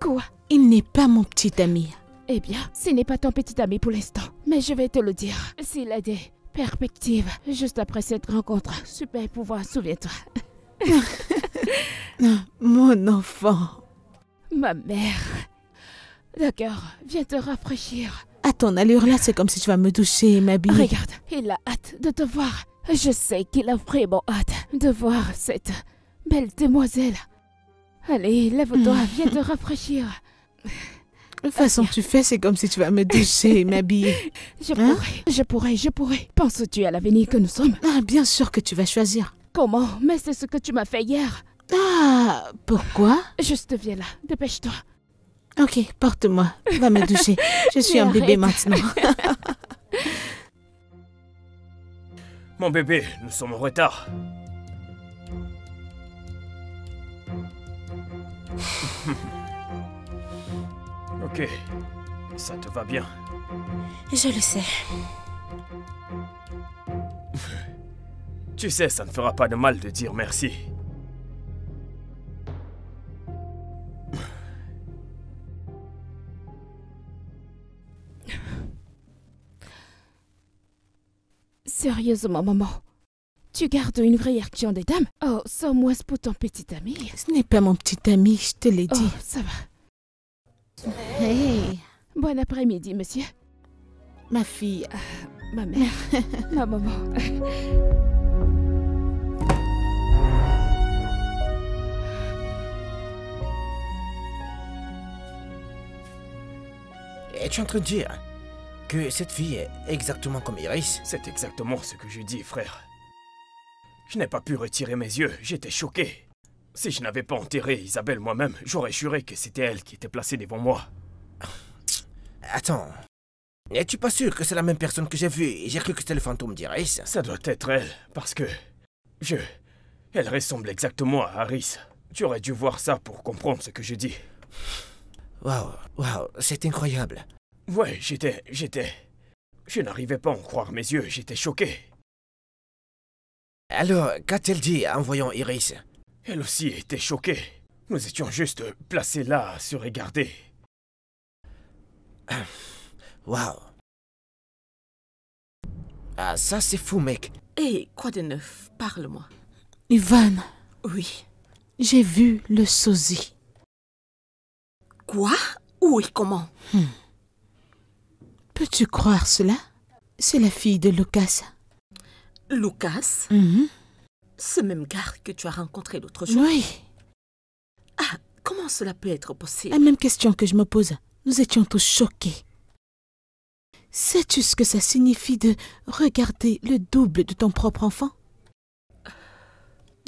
Speaker 3: Quoi?
Speaker 5: il n'est pas mon petit ami.
Speaker 3: Eh bien, ce n'est pas ton petit ami pour l'instant, mais je vais te le dire. S'il a des perspectives, juste après cette rencontre, super pouvoir, souviens-toi.
Speaker 5: Mon enfant.
Speaker 3: Ma mère. D'accord, viens te rafraîchir.
Speaker 5: À ton allure là, c'est comme si tu vas me doucher et m'habiller.
Speaker 3: Regarde, il a hâte de te voir. Je sais qu'il a vraiment hâte de voir cette belle demoiselle. Allez, lève-toi, viens te rafraîchir.
Speaker 5: De toute façon, tu fais, c'est comme si tu vas me doucher et m'habiller.
Speaker 3: Je pourrais. Penses-tu à l'avenir que nous sommes?
Speaker 5: Ah, bien sûr que tu vas choisir.
Speaker 3: Comment? Mais c'est ce que tu m'as fait hier.
Speaker 5: Ah, pourquoi?
Speaker 3: Juste viens là, dépêche-toi.
Speaker 5: Ok, porte-moi, va me doucher. Je suis un bébé maintenant.
Speaker 1: Mon bébé, nous sommes en retard. Ok, ça te va bien.
Speaker 4: Je le sais.
Speaker 1: Tu sais, ça ne fera pas de mal de dire merci.
Speaker 3: Sérieusement, maman, tu gardes une vraie réaction des dames? Oh, sans moins pour ton petit ami.
Speaker 5: Ce n'est pas mon petit ami, je te l'ai dit.
Speaker 3: Oh, ça va.
Speaker 5: Hey,
Speaker 3: Bon après-midi, monsieur.
Speaker 5: ma fille.
Speaker 3: Ma mère. Ma maman.
Speaker 6: Es-tu en train de dire que cette fille est exactement comme Iris?
Speaker 1: C'est exactement ce que je dis, frère. Je n'ai pas pu retirer mes yeux, j'étais choqué. Si je n'avais pas enterré Isabelle moi-même, j'aurais juré que c'était elle qui était placée devant moi.
Speaker 6: Attends, n'es-tu pas sûr que c'est la même personne que j'ai vue et j'ai cru que c'était le fantôme d'Iris?
Speaker 1: Ça doit être elle, parce que... Elle ressemble exactement à Harris. Tu aurais dû voir ça pour comprendre ce que je dis.
Speaker 6: Waouh, c'est incroyable.
Speaker 1: Ouais, Je n'arrivais pas à en croire mes yeux, j'étais choqué.
Speaker 6: Alors, qu'a-t-elle dit en voyant Iris?
Speaker 1: Elle aussi était choquée. Nous étions juste placés là à se regarder.
Speaker 6: Waouh. Ah, ça c'est fou, mec.
Speaker 2: Hé, quoi de neuf? Parle-moi.
Speaker 5: Ivan,
Speaker 2: Oui.
Speaker 5: j'ai vu le sosie.
Speaker 2: Quoi? Où et comment?
Speaker 5: Peux-tu croire cela? C'est la fille de Lucas.
Speaker 2: Lucas?
Speaker 5: Mhm.
Speaker 2: Ce même gars que tu as rencontré l'autre jour?
Speaker 5: Oui,
Speaker 2: Ah, comment cela peut être
Speaker 5: la
Speaker 2: possible?
Speaker 5: même question que je me pose. Nous étions tous choqués. Sais-tu ce que ça signifie de regarder le double de ton propre enfant?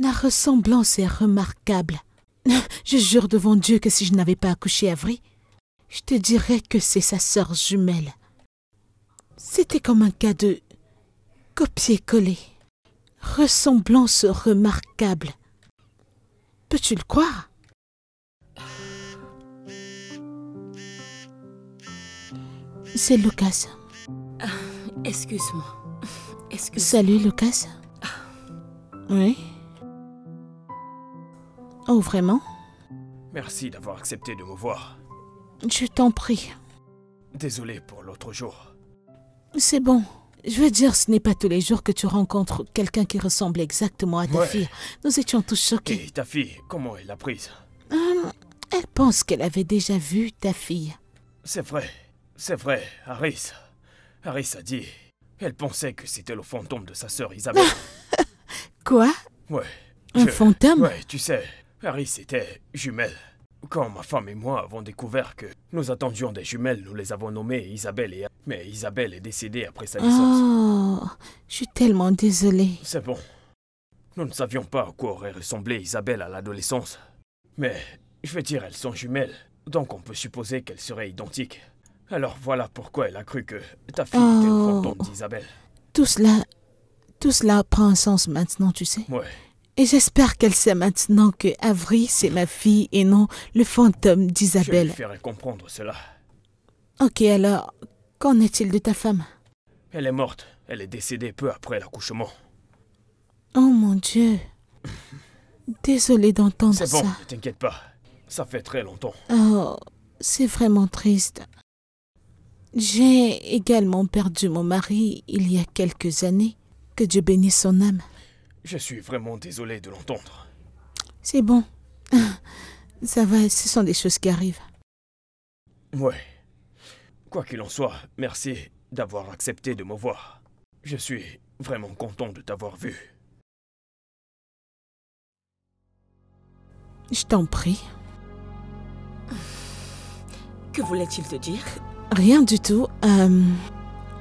Speaker 5: La ressemblance est remarquable. Je jure devant Dieu que si je n'avais pas accouché Avril, je te dirais que c'est sa sœur jumelle. C'était comme un cas de copier-coller. Ressemblance remarquable. Peux-tu le croire? C'est Lucas.
Speaker 2: Excuse-moi. Excuse.
Speaker 5: Salut Lucas. Oui. Oh, vraiment?
Speaker 1: Merci d'avoir accepté de me voir.
Speaker 5: Je t'en prie.
Speaker 1: Désolé pour l'autre jour.
Speaker 5: C'est bon. Je veux dire, ce n'est pas tous les jours que tu rencontres quelqu'un qui ressemble exactement à ta
Speaker 1: Ouais.
Speaker 5: fille. Nous étions tous choqués.
Speaker 1: Et ta fille, comment elle l'a prise?
Speaker 5: Elle pense qu'elle avait déjà vu ta fille.
Speaker 1: C'est vrai, Harris. Harris a dit... Elle pensait que c'était le fantôme de sa sœur Isabelle.
Speaker 5: Quoi?
Speaker 1: Ouais.
Speaker 5: Un fantôme?
Speaker 1: Ouais, tu sais, Harris était jumelle. Quand ma femme et moi avons découvert que nous attendions des jumelles, nous les avons nommées Isabelle et... Mais Isabelle est décédée après sa naissance.
Speaker 5: Oh, je suis tellement désolée.
Speaker 1: C'est bon. Nous ne savions pas à quoi aurait ressemblé Isabelle à l'adolescence. Mais, je veux dire, elles sont jumelles. Donc on peut supposer qu'elle serait identique. Alors voilà pourquoi elle a cru que ta fille était le fantôme d'Isabelle.
Speaker 5: Tout cela prend un sens maintenant, tu sais.
Speaker 1: Ouais.
Speaker 5: Et j'espère qu'elle sait maintenant que Avery, c'est ma fille et non le fantôme
Speaker 1: Je
Speaker 5: d'Isabelle.
Speaker 1: lui ferai comprendre cela.
Speaker 5: Ok, alors, qu'en est-il de ta femme?
Speaker 1: Elle est morte. Elle est décédée peu après l'accouchement.
Speaker 5: Oh mon Dieu. Désolée d'entendre
Speaker 1: C'est bon,
Speaker 5: ça.
Speaker 1: ne t'inquiète pas. Ça fait très longtemps.
Speaker 5: Oh, c'est vraiment triste. J'ai également perdu mon mari il y a quelques années. Que Dieu bénisse son âme.
Speaker 1: Je suis vraiment désolé de l'entendre.
Speaker 5: C'est bon. Ça va, ce sont des choses qui arrivent.
Speaker 1: Ouais. Quoi qu'il en soit, merci d'avoir accepté de me voir. Je suis vraiment content de t'avoir vu.
Speaker 5: Je t'en prie.
Speaker 2: Que voulait-il te dire?
Speaker 5: Rien du tout.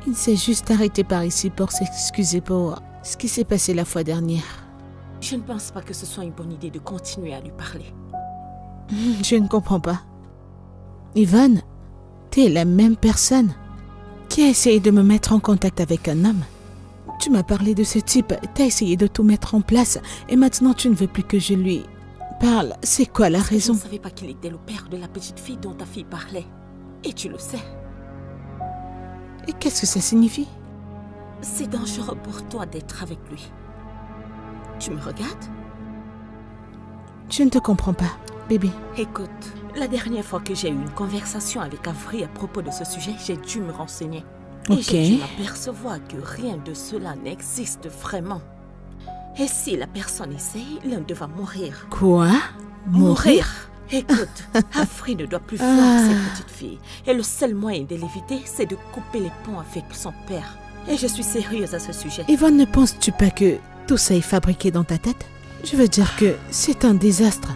Speaker 5: Il s'est juste arrêté par ici pour s'excuser pour ce qui s'est passé la fois dernière.
Speaker 2: Je ne pense pas que ce soit une bonne idée de continuer à lui parler.
Speaker 5: Je ne comprends pas. Yvonne, t'es la même personne qui a essayé de me mettre en contact avec un homme. Tu m'as parlé de ce type, t'as essayé de tout mettre en place et maintenant tu ne veux plus que je lui parle. C'est quoi la
Speaker 2: Je
Speaker 5: raison?
Speaker 2: ne savais pas qu'il était le père de la petite fille dont ta fille parlait. Et tu le sais.
Speaker 5: Et qu'est-ce que ça signifie?
Speaker 2: C'est dangereux pour toi d'être avec lui. Tu me regardes?
Speaker 5: Je ne te comprends pas, bébé.
Speaker 2: Écoute, la dernière fois que j'ai eu une conversation avec Avery à propos de ce sujet, j'ai dû me renseigner. Et
Speaker 5: Ok.
Speaker 2: j'ai dû m'apercevoir que rien de cela n'existe vraiment. Et si la personne essaye, l'un d'eux va mourir.
Speaker 5: Quoi? Mourir?
Speaker 2: Écoute, Avery ne doit plus voir cette petite fille. Et le seul moyen de l'éviter, c'est de couper les ponts avec son père. Et je suis sérieuse à ce sujet.
Speaker 5: Yvonne, ne penses-tu pas que tout ça est fabriqué dans ta tête? Je veux dire que c'est un désastre.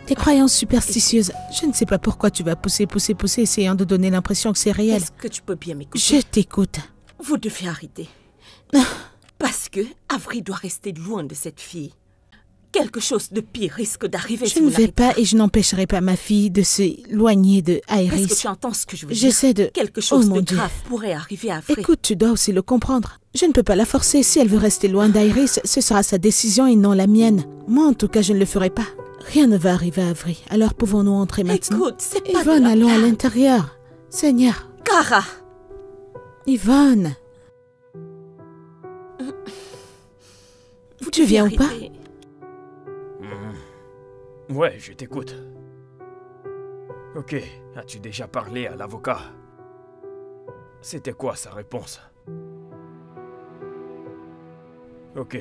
Speaker 5: Tes croyances superstitieuses, je ne sais pas pourquoi tu vas pousser, essayant de donner l'impression que c'est réel.
Speaker 2: Est-ce que tu peux bien m'écouter?
Speaker 5: Je t'écoute.
Speaker 2: Vous devez arrêter. Parce que Avery doit rester loin de cette fille. Quelque chose de pire risque d'arriver si
Speaker 5: Je
Speaker 2: vous
Speaker 5: ne vais
Speaker 2: n'arrêtez
Speaker 5: pas et je n'empêcherai pas ma fille de s'éloigner de
Speaker 2: Est-ce que
Speaker 5: Iris.
Speaker 2: tu entends ce que je veux dire?
Speaker 5: J'essaie de...
Speaker 2: Quelque chose
Speaker 5: Oh mon
Speaker 2: de
Speaker 5: Dieu.
Speaker 2: grave pourrait arriver à Avery.
Speaker 5: Écoute, tu dois aussi le comprendre. Je ne peux pas la forcer. Si elle veut rester loin d'Iris, ce sera sa décision et non la mienne. Moi, en tout cas, je ne le ferai pas. Rien ne va arriver à Avery. Alors pouvons-nous entrer maintenant?
Speaker 2: Écoute, c'est pas
Speaker 5: Yvonne,
Speaker 2: de la
Speaker 5: allons à
Speaker 2: blague.
Speaker 5: l'intérieur. Seigneur.
Speaker 2: Cara,
Speaker 5: Yvonne.
Speaker 2: vous
Speaker 5: Tu
Speaker 2: devez
Speaker 5: viens ou pas?
Speaker 2: arrêter.
Speaker 1: Ouais, je t'écoute. Ok, as-tu déjà parlé à l'avocat? C'était quoi sa réponse? Ok.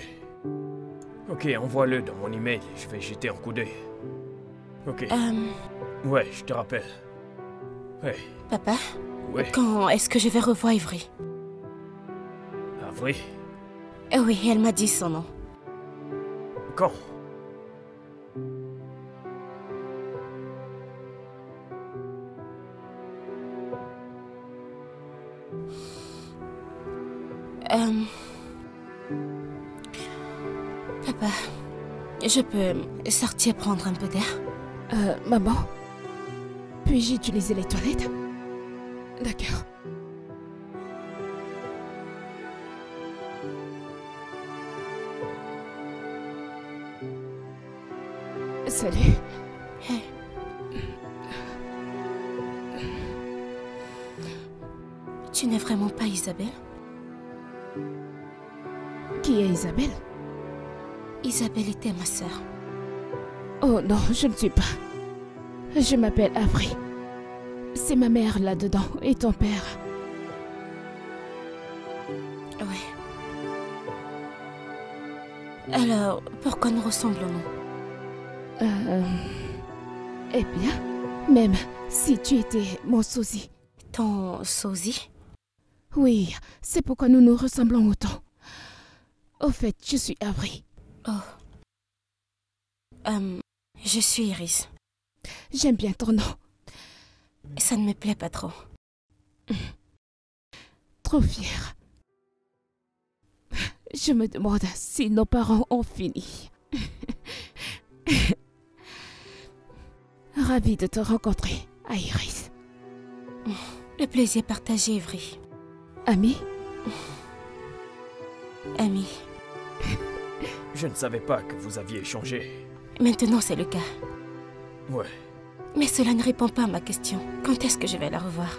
Speaker 1: Ok, envoie-le dans mon email, je vais jeter un coup d'œil. Ok. Ouais, je te rappelle. Ouais,
Speaker 4: Papa,
Speaker 1: ouais,
Speaker 4: quand est-ce que je vais revoir Ivry?
Speaker 1: Avery.
Speaker 4: Oui, elle m'a dit son nom.
Speaker 1: Quand?
Speaker 4: Papa, je peux sortir prendre un peu d'air?
Speaker 3: Maman, puis-je utiliser les toilettes? D'accord. Salut.
Speaker 4: Hey. Tu n'es vraiment pas Isabelle?
Speaker 3: Qui est Isabelle?
Speaker 4: Isabelle était ma sœur.
Speaker 3: Oh non, je ne suis pas. Je m'appelle Avery. C'est ma mère là-dedans et ton père.
Speaker 4: Oui. Alors, pourquoi nous ressemblons-nous?
Speaker 3: Eh bien, même si tu étais mon sosie.
Speaker 4: Ton sosie?
Speaker 3: Oui, c'est pourquoi nous nous ressemblons autant. Au fait, je suis Avery.
Speaker 4: Oh. Je suis Iris.
Speaker 3: J'aime bien ton nom.
Speaker 4: Ça ne me plaît pas trop.
Speaker 3: Trop fière. Je me demande si nos parents ont fini. Ravie de te rencontrer. à Iris.
Speaker 4: Le plaisir partagé, Ivry.
Speaker 3: Ami?
Speaker 4: Ami.
Speaker 1: Je ne savais pas que vous aviez changé.
Speaker 4: Maintenant, c'est le cas.
Speaker 1: Ouais,
Speaker 4: Mais cela ne répond pas à ma question. Quand est-ce que je vais la revoir?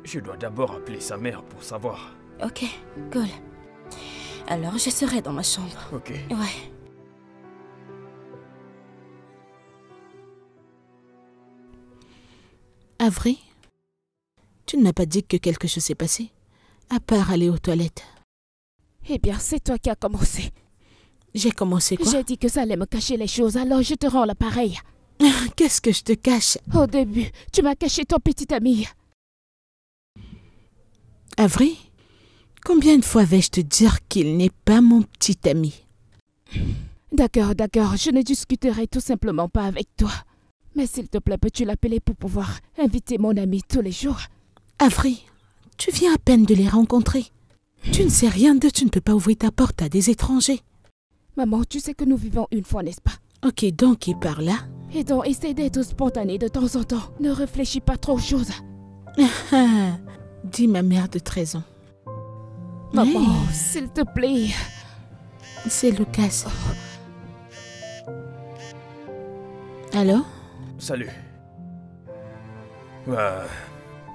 Speaker 1: je dois d'abord appeler sa mère pour savoir.
Speaker 4: Ok, cool. Alors, je serai dans ma chambre.
Speaker 1: Ok.
Speaker 4: Ouais.
Speaker 5: Avery, tu ne m'as pas dit que quelque chose s'est passé, à part aller aux toilettes.
Speaker 3: Eh bien, c'est toi qui as commencé.
Speaker 5: J'ai commencé quoi?
Speaker 3: J'ai dit que ça allait me cacher les choses, alors je te rends l'appareil.
Speaker 5: Qu'est-ce que je te cache?
Speaker 3: Au début, tu m'as caché ton petit ami.
Speaker 5: Avery, combien de fois vais-je te dire qu'il n'est pas mon petit ami?
Speaker 3: D'accord, je ne discuterai tout simplement pas avec toi. Mais s'il te plaît, peux-tu l'appeler pour pouvoir inviter mon ami tous les jours?
Speaker 5: Avery, tu viens à peine de les rencontrer. Tu ne sais rien d'eux, tu ne peux pas ouvrir ta porte à des étrangers.
Speaker 3: Maman, tu sais que nous vivons une fois, n'est-ce pas?
Speaker 5: Ok, donc il part là.
Speaker 3: Et donc, essaie d'être spontané de temps en temps. Ne réfléchis pas trop aux choses.
Speaker 5: Dis ma mère de 13 ans.
Speaker 3: Maman,
Speaker 5: Hey,
Speaker 3: s'il te plaît.
Speaker 5: c'est Lucas. Allô?
Speaker 1: Salut.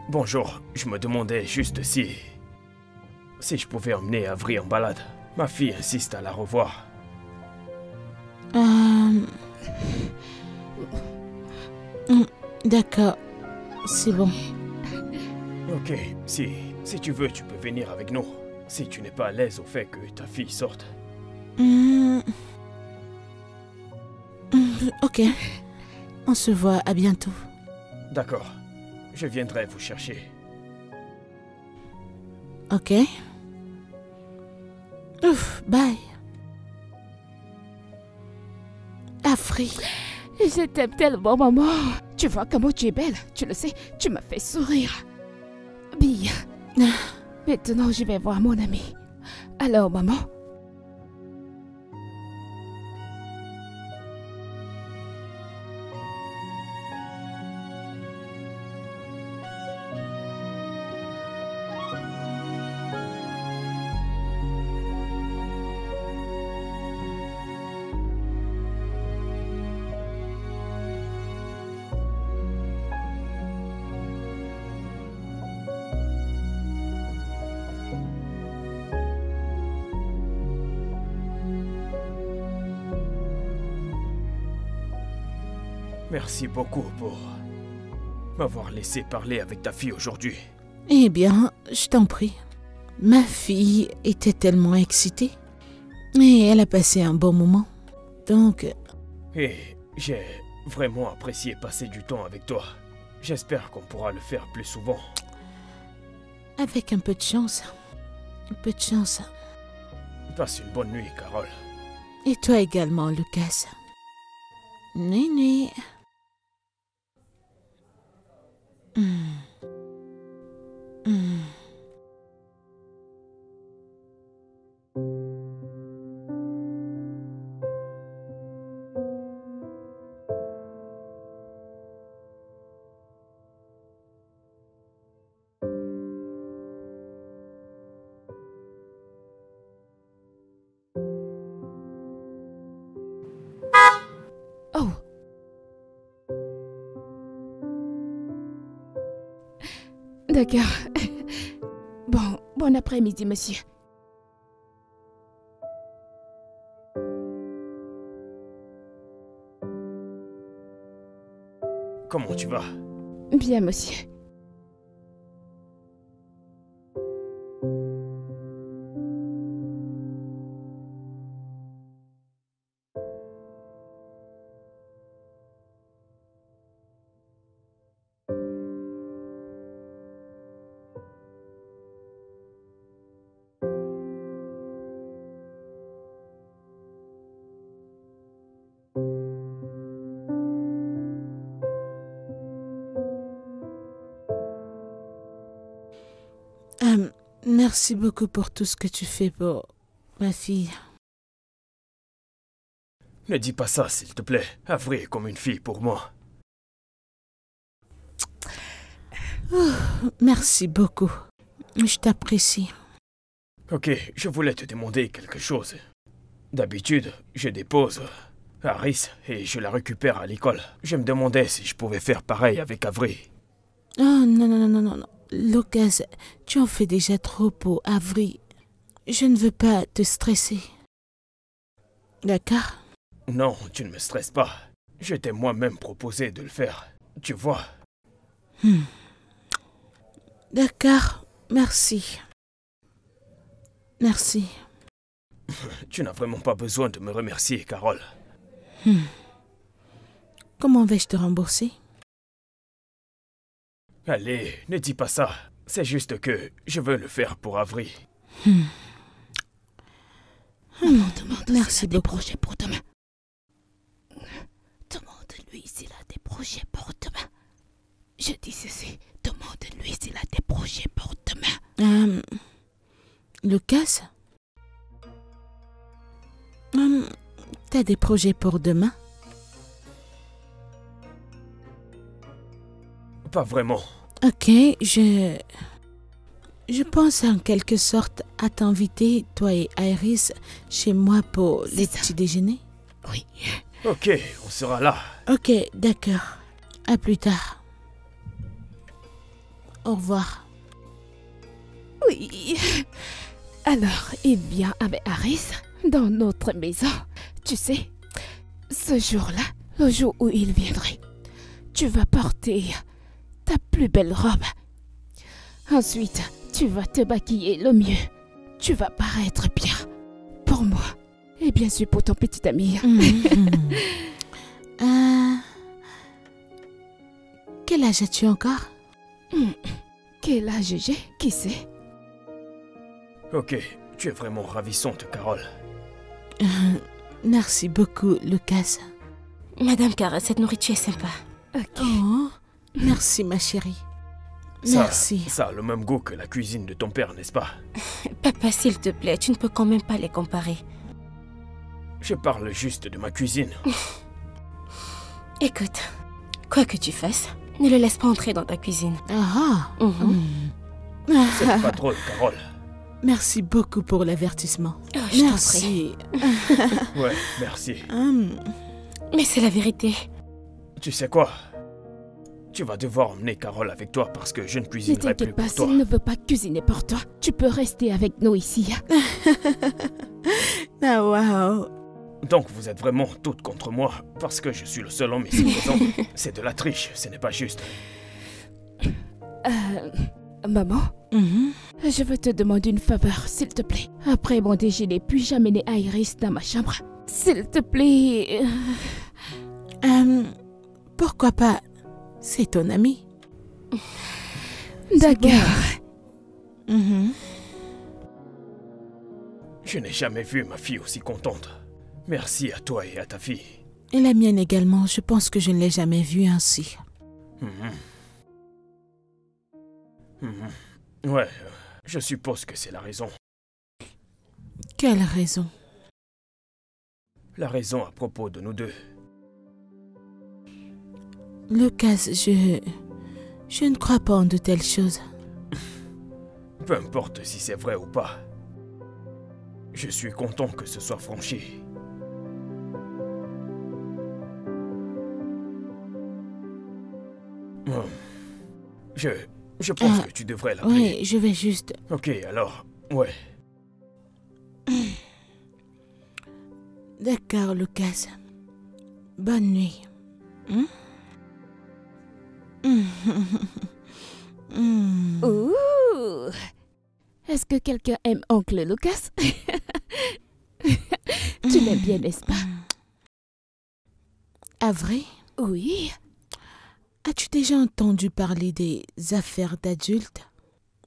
Speaker 1: Bonjour, je me demandais juste si je pouvais emmener Avery en balade. Ma fille insiste à la revoir.
Speaker 5: D'accord, c'est bon.
Speaker 1: Ok, si tu veux, tu peux venir avec nous. Si tu n'es pas à l'aise au fait que ta fille sorte.
Speaker 5: Ok, on se voit, à bientôt.
Speaker 1: D'accord, je viendrai vous chercher.
Speaker 5: Ok. Ouf, bye. Avery.
Speaker 3: Je t'aime tellement, maman. Tu vois comment tu es belle. Tu le sais, tu m'as fait sourire. Bien. Maintenant, je vais voir mon ami. Alors, maman?
Speaker 1: Merci beaucoup pour m'avoir laissé parler avec ta fille aujourd'hui.
Speaker 5: Eh bien, je t'en prie. Ma fille était tellement excitée. Et elle a passé un bon moment. Donc,
Speaker 1: Et j'ai vraiment apprécié passer du temps avec toi. J'espère qu'on pourra le faire plus souvent.
Speaker 5: avec un peu de chance. Un peu de chance.
Speaker 1: Passe une bonne nuit, Carole.
Speaker 5: Et toi également, Lucas. Nuit, nuit.
Speaker 3: Oh. D'accord. Bon après-midi, monsieur.
Speaker 1: Comment tu vas?
Speaker 3: Bien, monsieur.
Speaker 5: Merci beaucoup pour tout ce que tu fais pour ma fille.
Speaker 1: Ne dis pas ça, s'il te plaît. Avery est comme une fille pour moi.
Speaker 5: Merci beaucoup. Je t'apprécie.
Speaker 1: Ok, je voulais te demander quelque chose. D'habitude, je dépose Harris et je la récupère à l'école. Je me demandais si je pouvais faire pareil avec Avery.
Speaker 5: Oh non, non, non, non, non, non. Lucas, tu en fais déjà trop pour Avery. Je ne veux pas te stresser. D'accord?
Speaker 1: Non, tu ne me stresses pas. Je t'ai moi-même proposé de le faire. Tu vois.
Speaker 5: D'accord, merci. Merci.
Speaker 1: Tu n'as vraiment pas besoin de me remercier, Carole.
Speaker 5: Comment vais-je te rembourser?
Speaker 1: Allez, ne dis pas ça. C'est juste que je veux le faire pour Avery.
Speaker 3: Maman demande
Speaker 5: Merci
Speaker 3: s'il a des
Speaker 5: beaucoup.
Speaker 3: projets pour demain. Demande-lui s'il a des projets pour demain. Je dis ceci. Demande-lui s'il a des projets pour demain.
Speaker 5: Lucas? T'as des projets pour demain?
Speaker 1: Pas vraiment.
Speaker 5: Ok, je pense en quelque sorte à t'inviter, toi et Iris, chez moi pour le
Speaker 3: ça.
Speaker 5: petit déjeuner.
Speaker 3: Oui.
Speaker 1: Ok, on sera là.
Speaker 5: Ok, d'accord. À plus tard. Au revoir.
Speaker 3: Oui. Alors, il vient avec Harris dans notre maison. Tu sais, ce jour-là, le jour où il viendrait, tu vas porter ta plus belle robe. Ensuite, tu vas te maquiller le mieux. Tu vas paraître bien pour moi et bien sûr pour ton petit ami.
Speaker 5: Quel âge as-tu encore?
Speaker 3: Quel âge j'ai? Qui sait?
Speaker 1: Ok, tu es vraiment ravissante, Carole.
Speaker 5: Merci beaucoup, Lucas.
Speaker 4: Madame Cara, cette nourriture est sympa.
Speaker 3: Ok.
Speaker 5: Oh, merci, ma chérie.
Speaker 1: Ça-
Speaker 5: Merci.
Speaker 1: Ça a le même goût que la cuisine de ton père, n'est-ce pas?
Speaker 4: Papa, s'il te plaît, tu ne peux quand même pas les comparer.
Speaker 1: Je parle juste de ma cuisine.
Speaker 4: Écoute, quoi que tu fasses, ne le laisse pas entrer dans ta cuisine.
Speaker 5: Ah,
Speaker 4: Mhm.
Speaker 1: C'est pas drôle, Carole.
Speaker 5: merci beaucoup pour l'avertissement.
Speaker 4: Oh, je t'en prie.
Speaker 5: Merci.
Speaker 1: Ouais, merci.
Speaker 4: Mais c'est la vérité.
Speaker 1: Tu sais quoi? Tu vas devoir emmener Carole avec toi parce que je ne
Speaker 3: Ne
Speaker 1: cuisinerai plus
Speaker 3: t'inquiète pas,
Speaker 1: pour toi.
Speaker 3: s'il ne veut pas cuisiner pour toi, tu peux rester avec nous ici.
Speaker 5: Ah, waouh.
Speaker 1: Donc vous êtes vraiment toutes contre moi parce que je suis le seul homme ici présent. C'est de la triche, ce n'est pas juste.
Speaker 3: Maman,
Speaker 5: Mhm.
Speaker 3: je veux te demander une faveur, s'il te plaît. Après mon déjeuner, puis-je amener Iris dans ma chambre? S'il te plaît.
Speaker 5: Pourquoi pas? C'est ton ami.
Speaker 3: D'accord.
Speaker 5: Mhm.
Speaker 1: Je n'ai jamais vu ma fille aussi contente. Merci à toi et à ta fille.
Speaker 5: Et la mienne également. Je pense que je ne l'ai jamais vue ainsi.
Speaker 1: Ouais, je suppose que c'est la raison.
Speaker 5: Quelle raison?
Speaker 1: La raison à propos de nous deux.
Speaker 5: Lucas, je ne crois pas en de telles choses.
Speaker 1: Peu importe si c'est vrai ou pas. Je suis content que ce soit franchi. Je pense que tu devrais l'appeler.
Speaker 5: Oui, je vais juste...
Speaker 1: Ok, alors, ouais.
Speaker 5: D'accord, Lucas. Bonne nuit.
Speaker 3: Ouh. Est-ce que quelqu'un aime Oncle Lucas? Tu l'aimes bien, n'est-ce pas?
Speaker 5: À vrai?
Speaker 3: Oui.
Speaker 5: As-tu déjà entendu parler des affaires d'adultes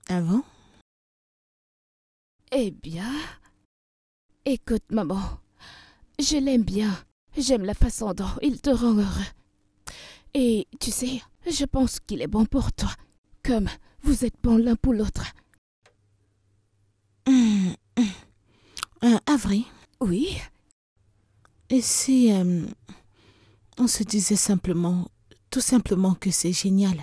Speaker 5: avant?
Speaker 3: Eh bien, écoute, maman, je l'aime bien. J'aime la façon dont il te rend heureux. Et tu sais, je pense qu'il est bon pour toi, comme vous êtes bons l'un pour l'autre.
Speaker 5: À vrai?
Speaker 3: Oui.
Speaker 5: Et si on se disait simplement, tout simplement que c'est génial?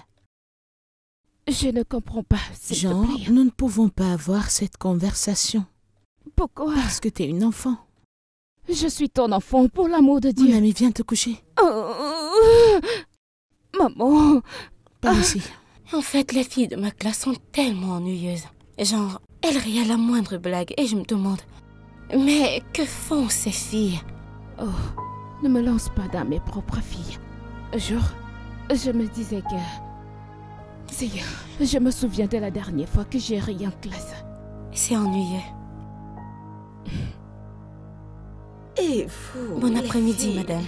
Speaker 3: Je ne comprends pas, s'il te
Speaker 5: Jean,
Speaker 3: plaît.
Speaker 5: nous ne pouvons pas avoir cette conversation.
Speaker 3: Pourquoi?
Speaker 5: Parce que t'es une enfant.
Speaker 3: Je suis ton enfant, pour l'amour de
Speaker 5: Mon
Speaker 3: Dieu.
Speaker 5: ami, viens te coucher.
Speaker 3: Maman.
Speaker 5: Par ici.
Speaker 4: En fait, les filles de ma classe sont tellement ennuyeuses. Genre, elles rient à la moindre blague et je me demande... Mais que font ces filles?
Speaker 3: Oh, ne me lance pas dans mes propres filles. Un jour, je me disais que... Seigneur, je me souviens de la dernière fois que j'ai ri en classe.
Speaker 4: C'est ennuyeux.
Speaker 7: Et vous,
Speaker 4: Bon
Speaker 7: les
Speaker 4: après-midi,
Speaker 7: filles,
Speaker 4: madame.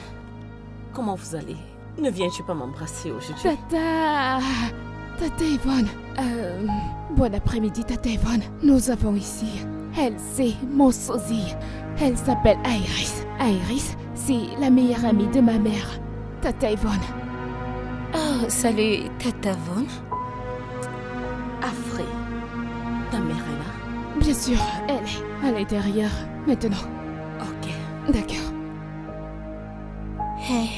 Speaker 7: Comment vous allez? Ne viens-tu pas m'embrasser aujourd'hui?
Speaker 3: Tata Yvonne. Bon après-midi, Tata Yvonne. Nous avons ici Elsie, mon sosie. Elle s'appelle Iris. Iris, c'est la meilleure amie de ma mère, Tata Yvonne.
Speaker 4: Oh, salut, Tata Vaughn.
Speaker 7: Afré, ta mère est là?
Speaker 3: Bien sûr, elle est à l'intérieur maintenant.
Speaker 7: Ok.
Speaker 3: D'accord.
Speaker 4: Hey.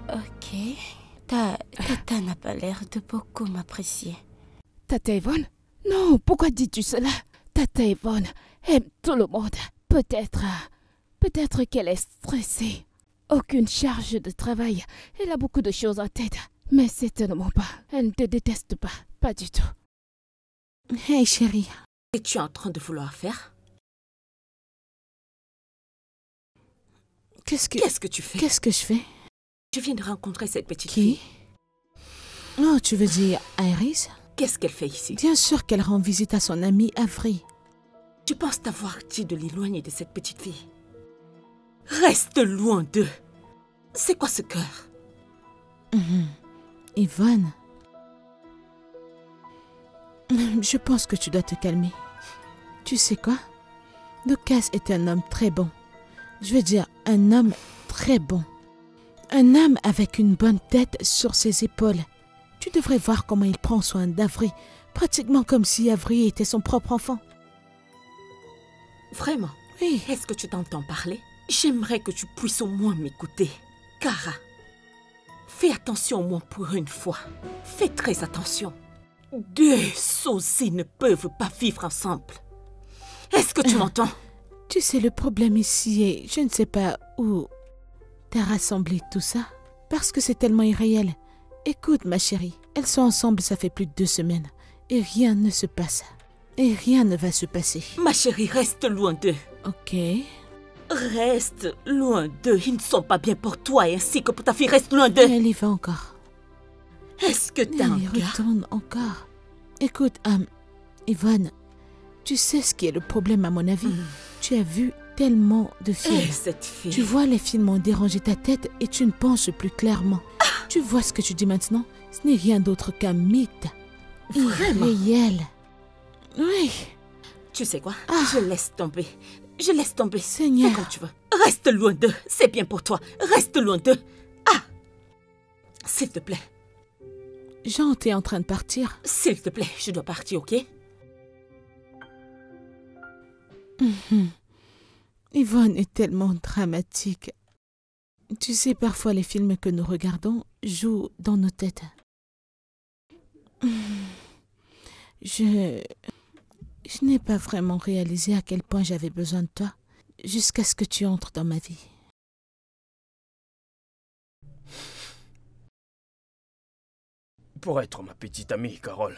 Speaker 4: Ok. Tata n'a pas l'air de beaucoup m'apprécier.
Speaker 3: Tata Yvonne? Non, pourquoi dis-tu cela? Tata Yvonne aime tout le monde. Peut-être qu'elle est stressée. Aucune charge de travail. Elle a beaucoup de choses en tête. Mais certainement pas. Elle ne te déteste pas. Pas du tout.
Speaker 5: Hey chérie.
Speaker 7: Es-tu en train de vouloir faire?
Speaker 5: Qu'est-ce
Speaker 7: Qu'est-ce que tu fais?
Speaker 5: que je fais?
Speaker 7: Je viens de rencontrer cette petite
Speaker 5: Qui?
Speaker 7: fille.
Speaker 5: Oh, tu veux dire Iris?
Speaker 7: Qu'est-ce qu'elle fait ici?
Speaker 5: Bien sûr qu'elle rend visite à son amie Avery.
Speaker 7: Tu penses t'avoir dit de l'éloigner de cette petite fille? Reste loin d'eux. C'est quoi ce cœur?
Speaker 5: Yvonne. Je pense que tu dois te calmer. Tu sais quoi? Lucas est un homme très bon. Je veux dire, un homme très bon. Un homme avec une bonne tête sur ses épaules. Tu devrais voir comment il prend soin d'Avery, pratiquement comme si Avery était son propre enfant.
Speaker 7: Vraiment?
Speaker 5: Oui.
Speaker 7: Est-ce que tu t'entends parler? J'aimerais que tu puisses au moins m'écouter. Cara, fais attention au moins pour une fois. Fais très attention. Deux sosies ne peuvent pas vivre ensemble. Est-ce que tu m'entends?
Speaker 5: Tu sais, le problème ici est, je ne sais pas où t'as rassemblé tout ça, parce que c'est tellement irréel. Écoute, ma chérie, elles sont ensemble, ça fait plus de 2 semaines, et rien ne se passe. Et rien ne va se passer.
Speaker 7: Ma chérie, reste loin d'eux.
Speaker 5: Ok.
Speaker 7: Reste loin d'eux. Ils ne sont pas bien pour toi ainsi que pour ta fille. Reste loin d'eux.
Speaker 5: Elle y va encore.
Speaker 7: Est-ce que t'as un
Speaker 5: Elle y
Speaker 7: gars?
Speaker 5: retourne encore. Écoute, Yvonne, tu sais ce qui est le problème à mon avis? Tu as vu tellement de films.
Speaker 7: Eh, cette fille.
Speaker 5: Tu vois, les films ont dérangé ta tête et tu ne penses plus clairement. Tu vois ce que tu dis maintenant? Ce n'est rien d'autre qu'un mythe.
Speaker 7: Vraiment?
Speaker 5: Irréel. Oui.
Speaker 7: Tu sais quoi? Je laisse tomber. Je laisse tomber.
Speaker 5: Seigneur.
Speaker 7: Fais comme tu veux. Reste loin d'eux. C'est bien pour toi. Reste loin d'eux. Ah! S'il te plaît.
Speaker 5: Jean, t'es en train de partir.
Speaker 7: S'il te plaît, je dois partir, ok?
Speaker 5: Yvonne est tellement dramatique. Tu sais, parfois les films que nous regardons jouent dans nos têtes. Je n'ai pas vraiment réalisé à quel point j'avais besoin de toi jusqu'à ce que tu entres dans ma vie.
Speaker 1: Pour être ma petite amie, Carole,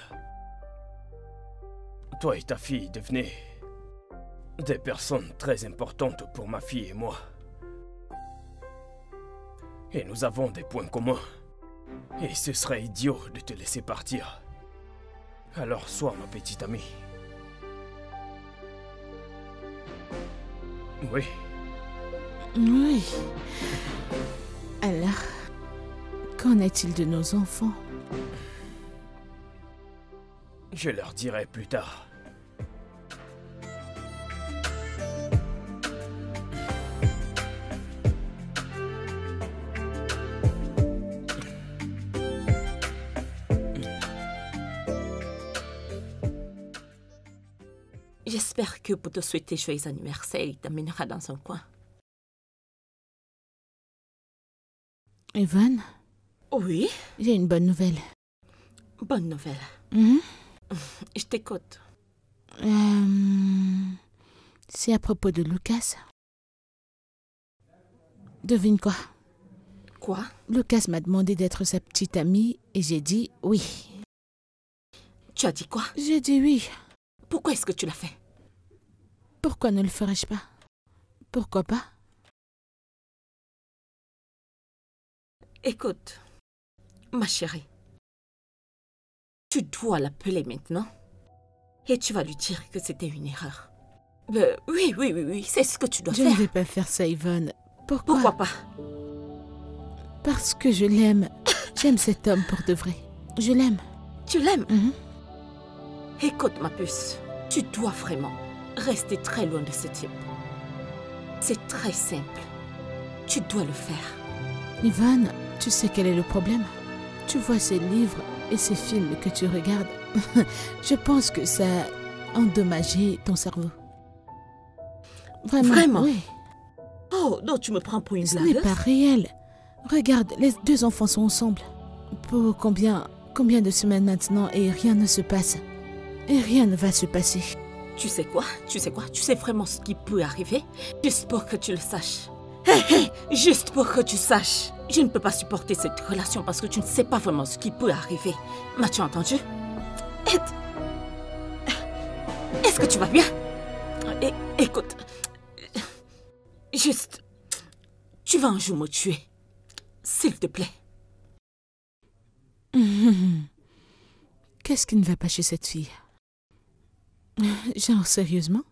Speaker 1: toi et ta fille devenez des personnes très importantes pour ma fille et moi. Et nous avons des points communs. Et ce serait idiot de te laisser partir. Alors sois ma petite amie. Oui.
Speaker 5: Oui. Alors, qu'en est-il de nos enfants?
Speaker 1: Je leur dirai plus tard.
Speaker 7: J'espère que pour te souhaiter joyeux anniversaire, il t'amènera dans un coin.
Speaker 2: Yvonne,
Speaker 7: Oui,
Speaker 2: j'ai une bonne nouvelle.
Speaker 7: bonne nouvelle.
Speaker 2: Mhm.
Speaker 7: Je t'écoute.
Speaker 2: C'est à propos de Lucas. Devine quoi?
Speaker 7: Quoi?
Speaker 2: Lucas m'a demandé d'être sa petite amie et j'ai dit oui.
Speaker 7: Tu as dit quoi?
Speaker 2: J'ai dit oui.
Speaker 7: Pourquoi est-ce que tu l'as fait?
Speaker 2: Pourquoi ne le ferais-je pas? Pourquoi pas?
Speaker 7: Écoute, ma chérie, tu dois l'appeler maintenant et tu vas lui dire que c'était une erreur. Oui, c'est ce que tu dois
Speaker 2: Je ne
Speaker 7: faire.
Speaker 2: vais pas faire ça, Yvonne. Pourquoi?
Speaker 7: Pourquoi pas?
Speaker 2: Parce que je l'aime. J'aime cet homme pour de vrai. Je l'aime.
Speaker 7: Tu l'aimes?
Speaker 2: Mhm.
Speaker 7: Écoute, ma puce, tu dois vraiment rester très loin de ce type. C'est très simple. Tu dois le faire.
Speaker 2: Yvonne, tu sais quel est le problème? Tu vois ces livres et ces films que tu regardes. Je pense que ça a endommagé ton cerveau. Vraiment?
Speaker 7: Vraiment?
Speaker 2: Oui.
Speaker 7: Oh, non, tu me prends pour une
Speaker 2: Ce n'est
Speaker 7: blagueuse?
Speaker 2: pas réel. Regarde, les deux enfants sont ensemble. Pour combien de semaines maintenant et rien ne se passe. Et rien ne va se passer.
Speaker 7: Tu sais quoi? Tu sais vraiment ce qui peut arriver? Juste pour que tu le saches. Hé, juste pour que tu saches. Je ne peux pas supporter cette relation parce que tu ne sais pas vraiment ce qui peut arriver. M'as-tu entendu? Est-ce que tu vas bien? Écoute. Juste. Tu vas un jour me tuer. S'il te plaît.
Speaker 2: Qu'est-ce qui ne va pas chez cette fille? Genre, sérieusement?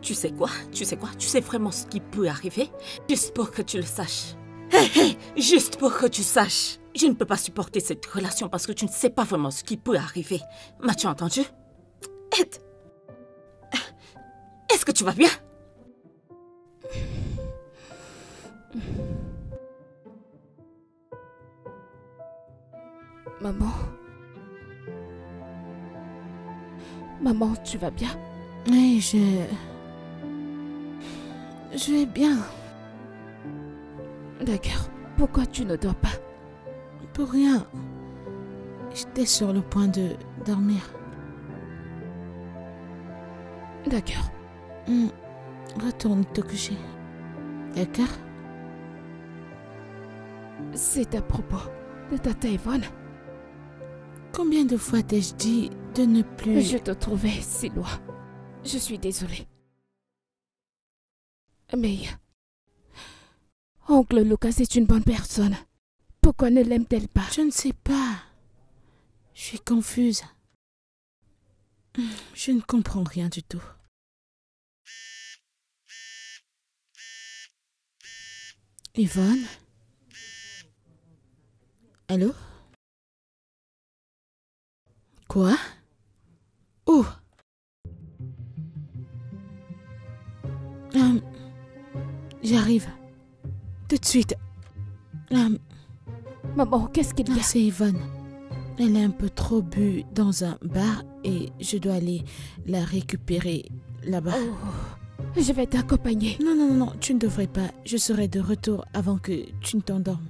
Speaker 7: Tu sais quoi? Tu sais vraiment ce qui peut arriver? Juste pour que tu le saches. Hé, juste pour que tu saches. Je ne peux pas supporter cette relation parce que tu ne sais pas vraiment ce qui peut arriver. M'as-tu entendu? Est-ce que tu vas bien?
Speaker 3: Maman? Maman, tu vas bien?
Speaker 2: Oui, je vais bien.
Speaker 3: D'accord. Pourquoi tu ne dors pas?
Speaker 2: Pour rien. J'étais sur le point de dormir.
Speaker 3: D'accord.
Speaker 2: Retourne te coucher. D'accord?
Speaker 3: C'est à propos de tata Yvonne.
Speaker 2: Combien de fois t'ai-je dit de ne plus...
Speaker 3: Je te trouvais si loin. Je suis désolée. Mais... Oncle Lucas est une bonne personne. Pourquoi ne l'aime-t-elle pas?
Speaker 2: Je ne sais pas. Je suis confuse. Je ne comprends rien du tout. Yvonne? Allô? Quoi? Où? J'arrive. Tout de suite.
Speaker 3: Maman, qu'est-ce qu'il y
Speaker 2: Non,
Speaker 3: a?
Speaker 2: c'est Yvonne. Elle a un peu trop bu dans un bar et je dois aller la récupérer là-bas.
Speaker 3: Oh, je vais t'accompagner.
Speaker 2: Non, tu ne devrais pas. Je serai de retour avant que tu ne t'endormes.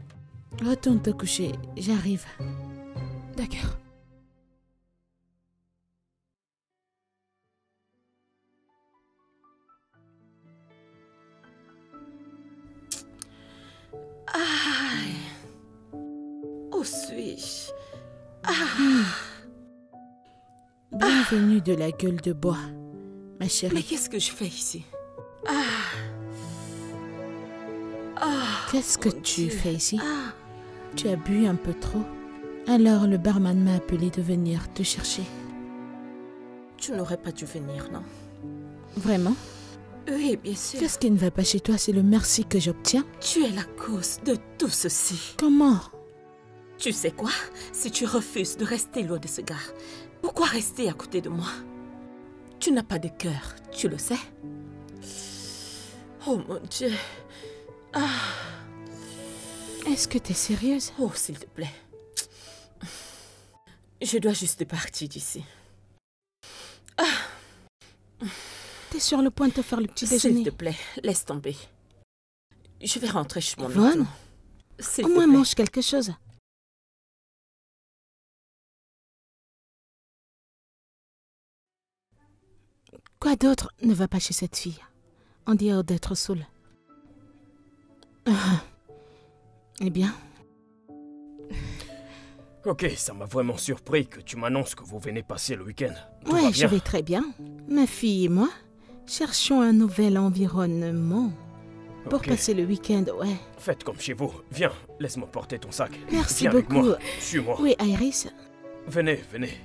Speaker 2: Retourne te coucher, j'arrive.
Speaker 3: D'accord.
Speaker 7: Où suis-je?
Speaker 2: Bienvenue de la gueule de bois, ma
Speaker 7: Mais
Speaker 2: chérie.
Speaker 7: qu'est-ce que je fais ici?
Speaker 5: Qu'est-ce que tu fais ici? Tu as bu un peu trop. Alors le barman m'a appelé de venir te chercher.
Speaker 7: Tu n'aurais pas dû venir, non?
Speaker 5: Vraiment?
Speaker 7: Oui, bien sûr.
Speaker 5: Qu'est-ce qui ne va pas chez toi? C'est le merci que j'obtiens.
Speaker 7: Tu es la cause de tout ceci.
Speaker 5: Comment?
Speaker 7: Tu sais quoi? Si tu refuses de rester loin de ce gars, pourquoi rester à côté de moi? Tu n'as pas de cœur, tu le sais? Oh mon Dieu.
Speaker 5: Est-ce que tu es sérieuse?
Speaker 7: Oh, s'il te plaît. Je dois juste partir d'ici.
Speaker 5: T'es sur le point de te faire le petit
Speaker 7: S'il
Speaker 5: déjeuner.
Speaker 7: te plaît, laisse tomber. Je vais rentrer chez moi
Speaker 5: Yvonne,
Speaker 7: maintenant. S'il
Speaker 5: au
Speaker 7: te
Speaker 5: moins
Speaker 7: plaît.
Speaker 5: mange quelque chose. Quoi d'autre ne va pas chez cette fille? En dehors d'être saoule. Eh bien,
Speaker 1: Ok, ça m'a vraiment surpris que tu m'annonces que vous venez passer le week-end. Tout va
Speaker 5: ouais,
Speaker 1: bien.
Speaker 5: je vais très bien. Ma fille et moi cherchons un nouvel environnement pour
Speaker 1: Ok.
Speaker 5: passer le week-end, ouais.
Speaker 1: Faites comme chez vous. Viens, laisse-moi porter ton sac.
Speaker 5: Merci
Speaker 1: Viens avec
Speaker 5: beaucoup.
Speaker 1: moi. Suis-moi.
Speaker 5: Oui, Iris.
Speaker 1: Venez, venez.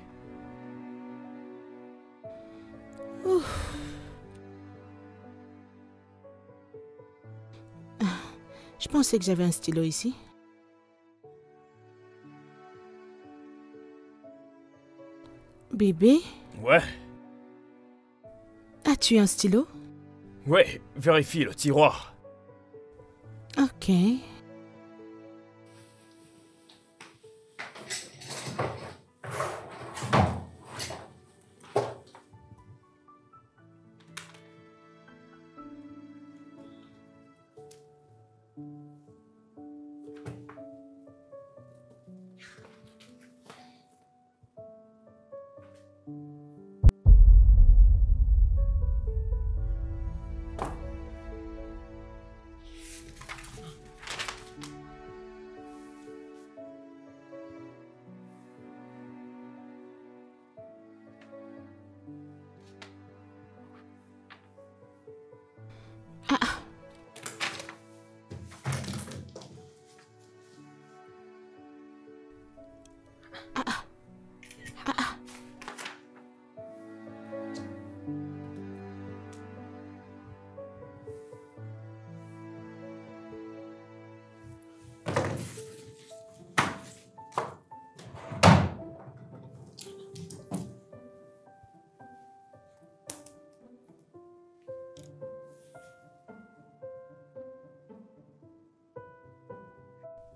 Speaker 5: Je pensais que j'avais un stylo ici. Bébé,
Speaker 1: Ouais,
Speaker 5: as-tu un stylo?
Speaker 1: ouais, vérifie le tiroir.
Speaker 5: Ok.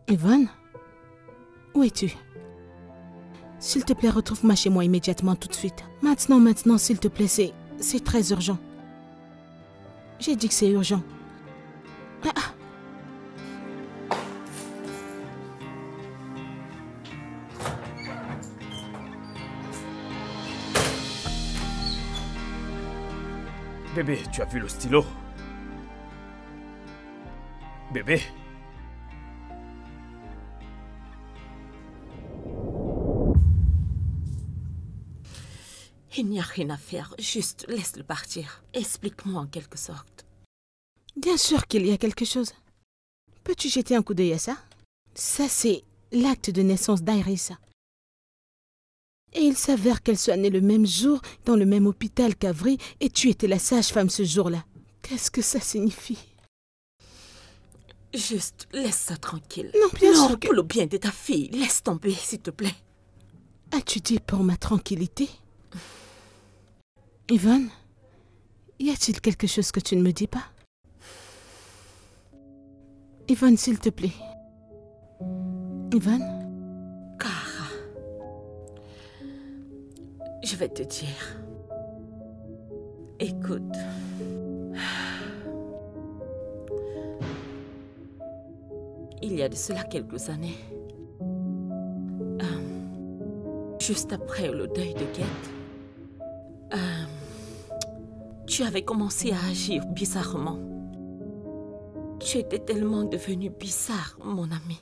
Speaker 5: Yvonne, où es-tu? S'il te plaît, retrouve-moi chez moi immédiatement, tout de suite. Maintenant, s'il te plaît, c'est très urgent. J'ai dit que c'est urgent.
Speaker 1: Bébé, tu as vu le stylo? Bébé?
Speaker 7: Il n'y a rien à faire, juste laisse-le partir. Explique-moi en quelque sorte.
Speaker 5: Bien sûr qu'il y a quelque chose. Peux-tu jeter un coup d'œil à ça? Ça, c'est l'acte de naissance d'Iris. Et il s'avère qu'elle soit née le même jour, dans le même hôpital qu'Avry, et tu étais la sage-femme ce jour-là. Qu'est-ce que ça signifie?
Speaker 7: Juste laisse ça tranquille.
Speaker 5: Non, bien
Speaker 7: non,
Speaker 5: sûr que...
Speaker 7: pour le bien de ta fille, laisse tomber, s'il te plaît.
Speaker 5: As-tu dit pour ma tranquillité? Yvonne, y a-t-il quelque chose que tu ne me dis pas? Yvonne, s'il te plaît. Yvonne?
Speaker 7: Cara, je vais te dire. Écoute. Il y a de cela quelques années, juste après le deuil de Guette, tu avais commencé à agir bizarrement. Tu étais tellement devenu bizarre, mon ami.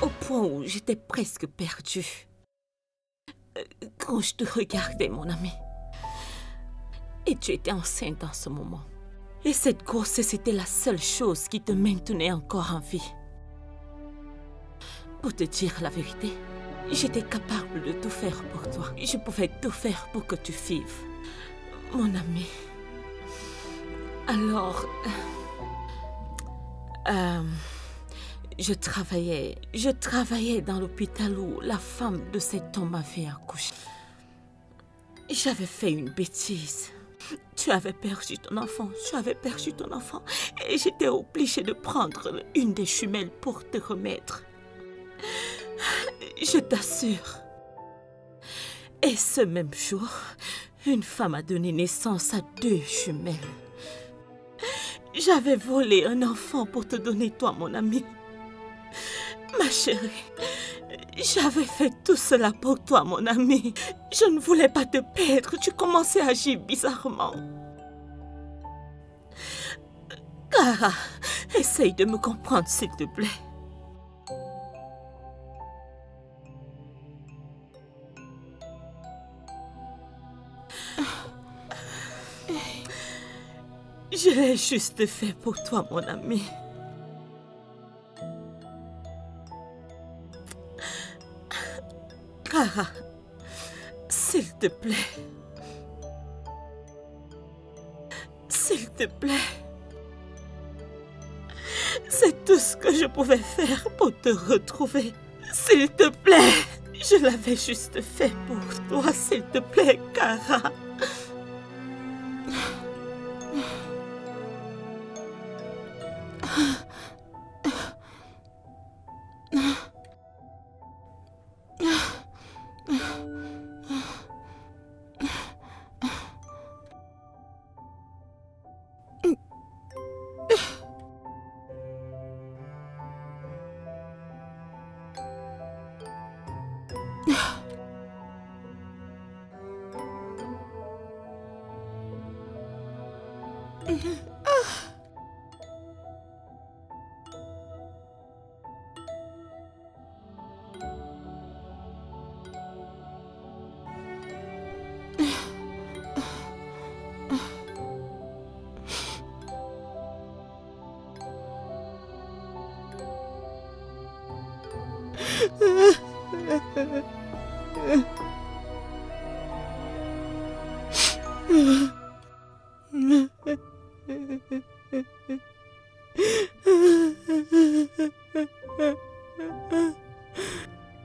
Speaker 7: Au point où j'étais presque perdue. Quand je te regardais, mon ami. Et tu étais enceinte en ce moment. Et cette grossesse était la seule chose qui te maintenait encore en vie. Pour te dire la vérité, j'étais capable de tout faire pour toi. Je pouvais tout faire pour que tu vives. Mon ami. Alors... je travaillais dans l'hôpital où la femme de cet homme avait accouché. J'avais fait une bêtise. Tu avais perdu ton enfant, et j'étais obligée de prendre une des jumelles pour te remettre. Je t'assure. Et ce même jour, une femme a donné naissance à 2 jumelles. J'avais volé un enfant pour te donner toi, mon ami. Ma chérie, j'avais fait tout cela pour toi, mon ami. Je ne voulais pas te perdre. Tu commençais à agir bizarrement. Cara, essaye de me comprendre, s'il te plaît. Je l'ai juste fait pour toi, mon ami. Cara, s'il te plaît. S'il te plaît. C'est tout ce que je pouvais faire pour te retrouver. S'il te plaît. Je l'avais juste fait pour toi, s'il te plaît, Cara.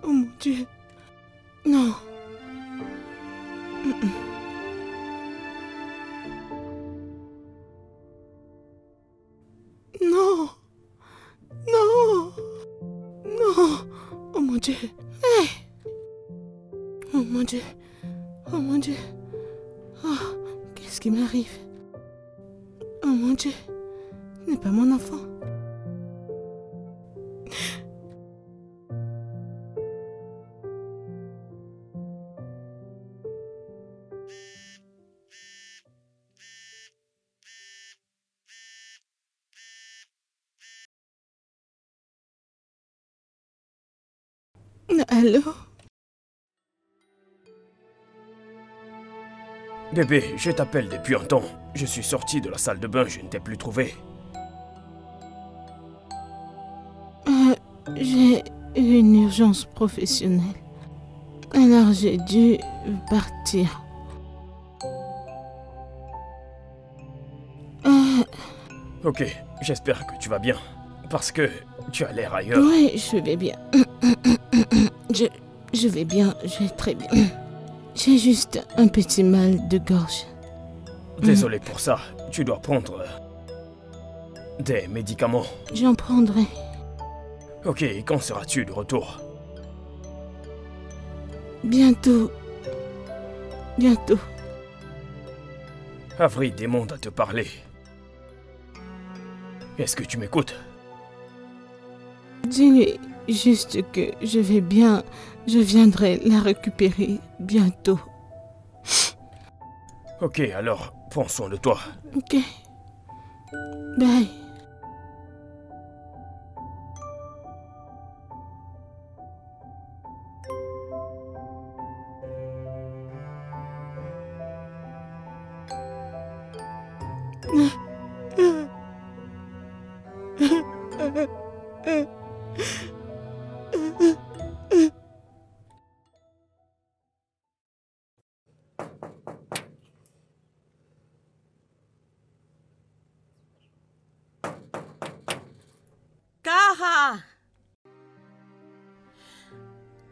Speaker 2: Oh mon Dieu. Non. Non. Non. Non. Oh mon Dieu. Hey. Oh mon Dieu. Oh mon Dieu. Oh, qu'est-ce qui m'arrive? Oh mon Dieu. Ce n'est pas mon enfant. Allô?
Speaker 1: Bébé, je t'appelle depuis un temps. Je suis sorti de la salle de bain, je ne t'ai plus trouvé.
Speaker 2: J'ai eu une urgence professionnelle. Alors j'ai dû partir.
Speaker 1: Ok, j'espère que tu vas bien. Parce que tu as l'air ailleurs.
Speaker 2: Oui, je vais bien. Je vais bien, je vais très bien. J'ai juste un petit mal de gorge.
Speaker 1: Désolé pour ça. Tu dois prendre des médicaments.
Speaker 2: J'en prendrai.
Speaker 1: Ok, quand seras-tu de retour?
Speaker 2: Bientôt. Bientôt.
Speaker 1: Avery demande à te parler. Est-ce que tu m'écoutes?
Speaker 2: Dis-lui juste que je vais bien. Je viendrai la récupérer bientôt.
Speaker 1: Ok, alors, prends soin de toi.
Speaker 2: Ok. Bye.
Speaker 7: Cara!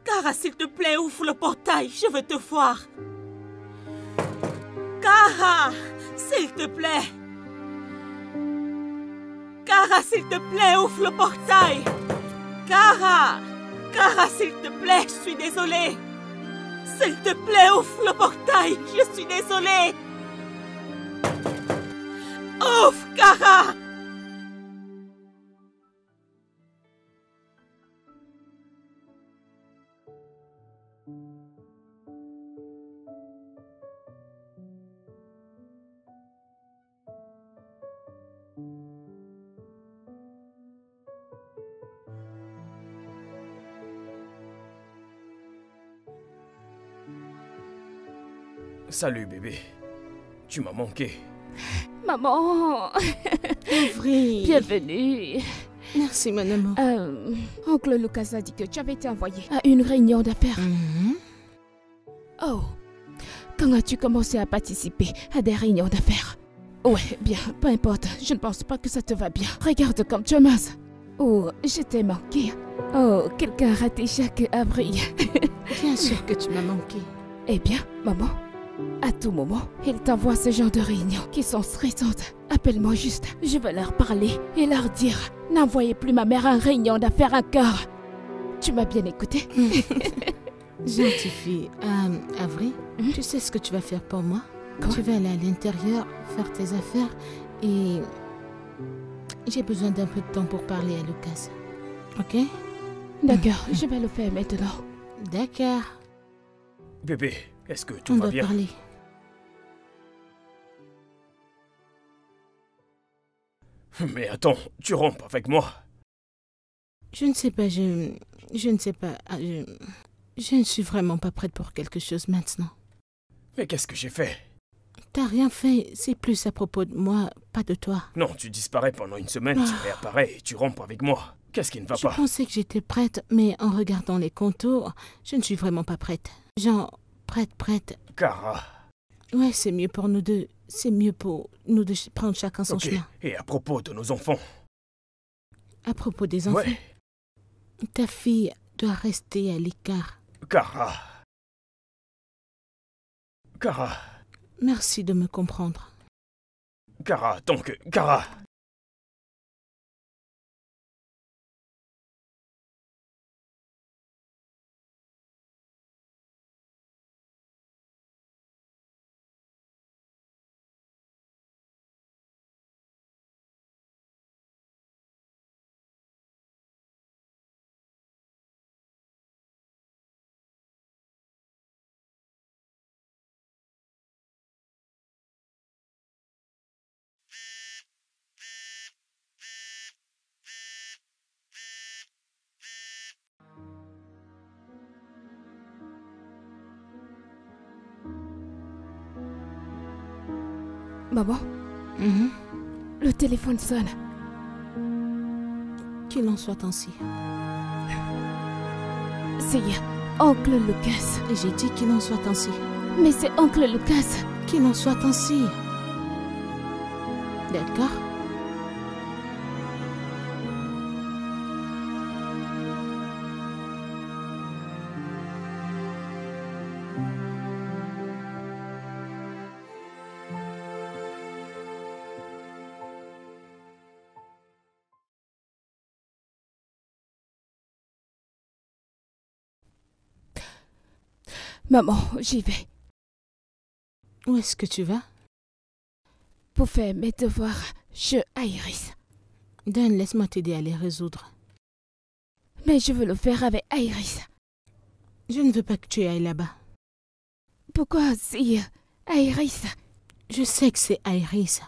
Speaker 7: Cara, s'il te plaît, ouvre le portail, je veux te voir. Cara, s'il te plaît. Cara, s'il te plaît, ouvre le portail. Cara, Cara, s'il te plaît, je suis désolée. S'il te plaît, ouvre le portail, je suis désolée. Ouvre, Cara.
Speaker 1: Salut bébé. Tu m'as manqué.
Speaker 3: Maman,
Speaker 2: Avril.
Speaker 3: bienvenue.
Speaker 2: Merci, mon amour.
Speaker 3: Oncle Lucas a dit que tu avais été envoyé à une réunion d'affaires. Oh, quand as-tu commencé à participer à des réunions d'affaires? Ouais, bien, peu importe. Je ne pense pas que ça te va bien. Regarde comme tu es mince. Oh, je t'ai manqué. Oh, quelqu'un a raté chaque avril.
Speaker 2: Bien sûr que tu m'as manqué.
Speaker 3: Eh bien, maman, à tout moment, il t'envoie ce genre de réunions qui sont stressantes. Appelle-moi juste. Je vais leur parler et leur dire: n'envoyez plus ma mère en réunion d'affaires encore. Tu m'as bien écouté?
Speaker 2: Gentille fille. Avril, tu sais ce que tu vas faire pour moi?
Speaker 3: Quoi?
Speaker 2: Tu vas aller à l'intérieur, faire tes affaires et j'ai besoin d'un peu de temps pour parler à Lucas. Ok?
Speaker 3: D'accord, je vais le faire maintenant.
Speaker 2: D'accord.
Speaker 1: Bébé, est-ce que tout
Speaker 2: On
Speaker 1: va
Speaker 2: doit
Speaker 1: bien?
Speaker 2: parler.
Speaker 1: Mais attends, tu rompes avec moi.
Speaker 2: Je ne sais pas, je ne sais pas. Je ne suis vraiment pas prête pour quelque chose maintenant.
Speaker 1: Mais qu'est-ce que j'ai fait?
Speaker 2: T'as rien fait, c'est plus à propos de moi, pas de toi.
Speaker 1: Non, tu disparais pendant une semaine, tu réapparais et tu rompes avec moi. Qu'est-ce qui ne va
Speaker 2: Je
Speaker 1: pas?
Speaker 2: pensais que j'étais prête, mais en regardant les contours, je ne suis vraiment pas prête. Genre, prête.
Speaker 1: Cara.
Speaker 2: Ouais, c'est mieux pour nous deux. C'est mieux pour nous de prendre chacun son
Speaker 1: Ok,
Speaker 2: chemin.
Speaker 1: et à propos de nos enfants?
Speaker 2: À propos des enfants,
Speaker 1: Ouais,
Speaker 2: ta fille doit rester à l'écart.
Speaker 1: Cara. Cara.
Speaker 2: Merci de me comprendre.
Speaker 1: Cara, donc, Cara.
Speaker 3: Maman, le téléphone sonne.
Speaker 2: Qu'il en soit ainsi.
Speaker 3: C'est Oncle Lucas.
Speaker 2: Et j'ai dit qu'il en soit ainsi.
Speaker 3: Mais c'est Oncle Lucas.
Speaker 2: Qu'il en soit ainsi. D'accord?
Speaker 3: Maman, j'y vais.
Speaker 2: Où est-ce que tu vas?
Speaker 3: Pour faire mes devoirs chez Iris.
Speaker 2: Dan, laisse-moi t'aider à les résoudre.
Speaker 3: Mais je veux le faire avec Iris.
Speaker 2: Je ne veux pas que tu ailles là-bas.
Speaker 3: Pourquoi si Iris?
Speaker 2: Je sais que c'est Iris.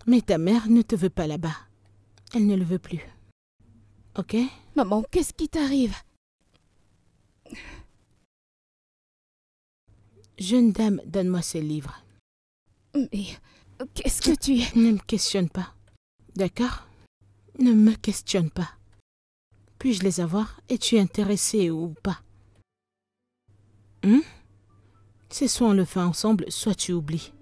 Speaker 2: Mais ta mère ne te veut pas là-bas. Elle ne le veut plus. Ok?
Speaker 3: Maman, qu'est-ce qui t'arrive?
Speaker 2: Jeune dame, donne-moi ces livres.
Speaker 3: Mais qu'est-ce que tu es?
Speaker 2: Ne me questionne pas. D'accord? Ne me questionne pas. Puis-je les avoir? Es-tu intéressé ou pas? C'est soit on le fait ensemble, soit tu oublies.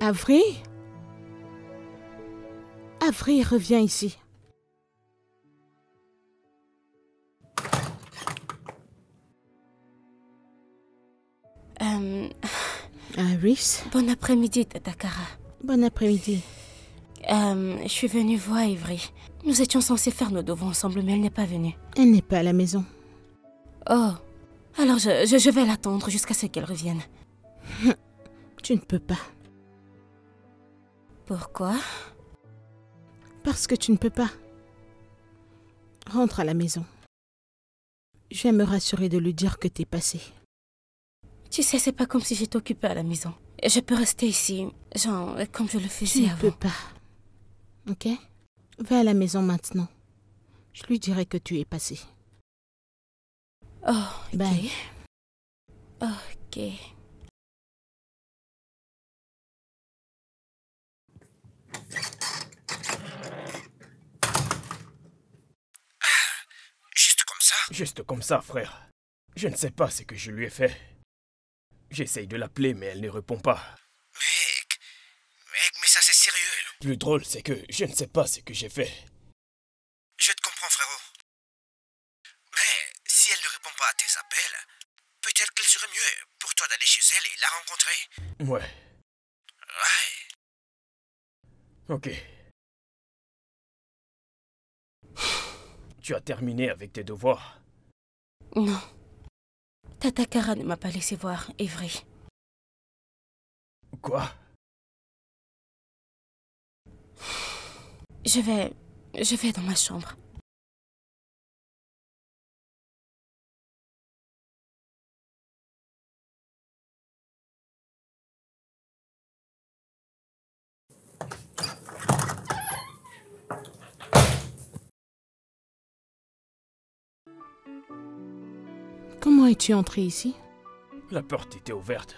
Speaker 2: Avril? Avril, reviens ici. Iris?
Speaker 4: Bon après-midi, Tata Kara.
Speaker 2: Bon après-midi.
Speaker 4: Je suis venue voir Ivry. Nous étions censés faire nos devoirs ensemble, mais elle n'est pas venue.
Speaker 2: Elle n'est pas à la maison.
Speaker 4: Oh, alors je vais l'attendre jusqu'à ce qu'elle revienne.
Speaker 2: Tu ne peux pas.
Speaker 4: Pourquoi?
Speaker 2: Parce que tu ne peux pas. Rentre à la maison. Je vais me rassurer de lui dire que t'es passé.
Speaker 4: Tu sais, c'est pas comme si j'étais occupée à la maison. Je peux rester ici, genre, comme je le
Speaker 2: Tu
Speaker 4: faisais
Speaker 2: ne
Speaker 4: avant.
Speaker 2: peux pas. Ok? Va à la maison maintenant. Je lui dirai que tu es passé.
Speaker 4: Oh, ok.
Speaker 2: Bye.
Speaker 4: Ok.
Speaker 6: Juste comme ça.
Speaker 1: Juste comme ça, frère. Je ne sais pas ce que je lui ai fait. J'essaye de l'appeler, mais elle ne répond pas.
Speaker 6: Mec, mais ça c'est sérieux.
Speaker 1: Le plus drôle, c'est que je ne sais pas ce que j'ai fait.
Speaker 6: Je te comprends, frérot. Mais si elle ne répond pas à tes appels, peut-être qu'il serait mieux pour toi d'aller chez elle et la rencontrer.
Speaker 1: Ouais,
Speaker 6: Ouais.
Speaker 1: ok. Tu as terminé avec tes devoirs?
Speaker 4: Non. Tata Kara ne m'a pas laissé voir Ivry.
Speaker 1: Quoi?
Speaker 4: Je vais dans ma chambre.
Speaker 2: Comment es-tu entré ici?
Speaker 1: La porte était ouverte.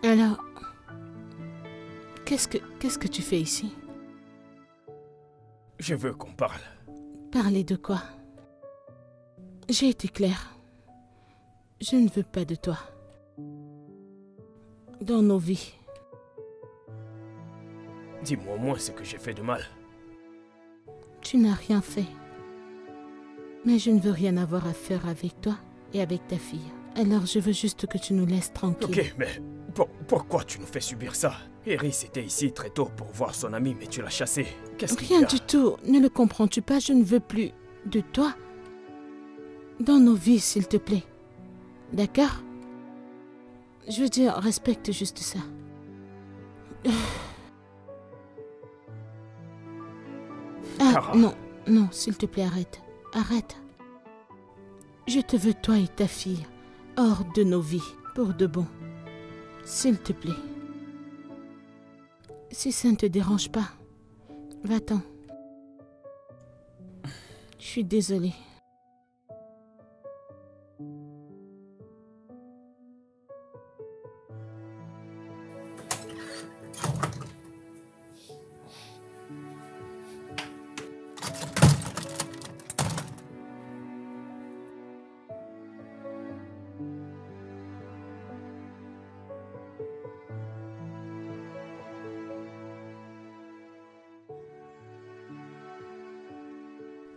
Speaker 2: Alors, qu'est-ce que tu fais ici?
Speaker 1: Je veux qu'on parle.
Speaker 2: Parler de quoi? J'ai été claire. Je ne veux pas de toi. Dans nos vies.
Speaker 1: Dis-moi au moins ce que j'ai fait de mal.
Speaker 2: Tu n'as rien fait. Mais je ne veux rien avoir à faire avec toi et avec ta fille. Alors je veux juste que tu nous laisses tranquilles.
Speaker 1: Ok, mais pourquoi tu nous fais subir ça? Iris était ici très tôt pour voir son ami, mais tu l'as chassé. Qu'est-ce qu'il y
Speaker 2: Rien
Speaker 1: a?
Speaker 2: du tout. Ne le comprends-tu pas? Je ne veux plus de toi. Dans nos vies, s'il te plaît. D'accord? Je veux dire, respecte juste ça. Ah,
Speaker 1: Kara.
Speaker 2: non, s'il te plaît, arrête. Arrête. Je te veux, toi et ta fille, hors de nos vies, pour de bon. S'il te plaît. Si ça ne te dérange pas, va-t'en. Je suis désolée.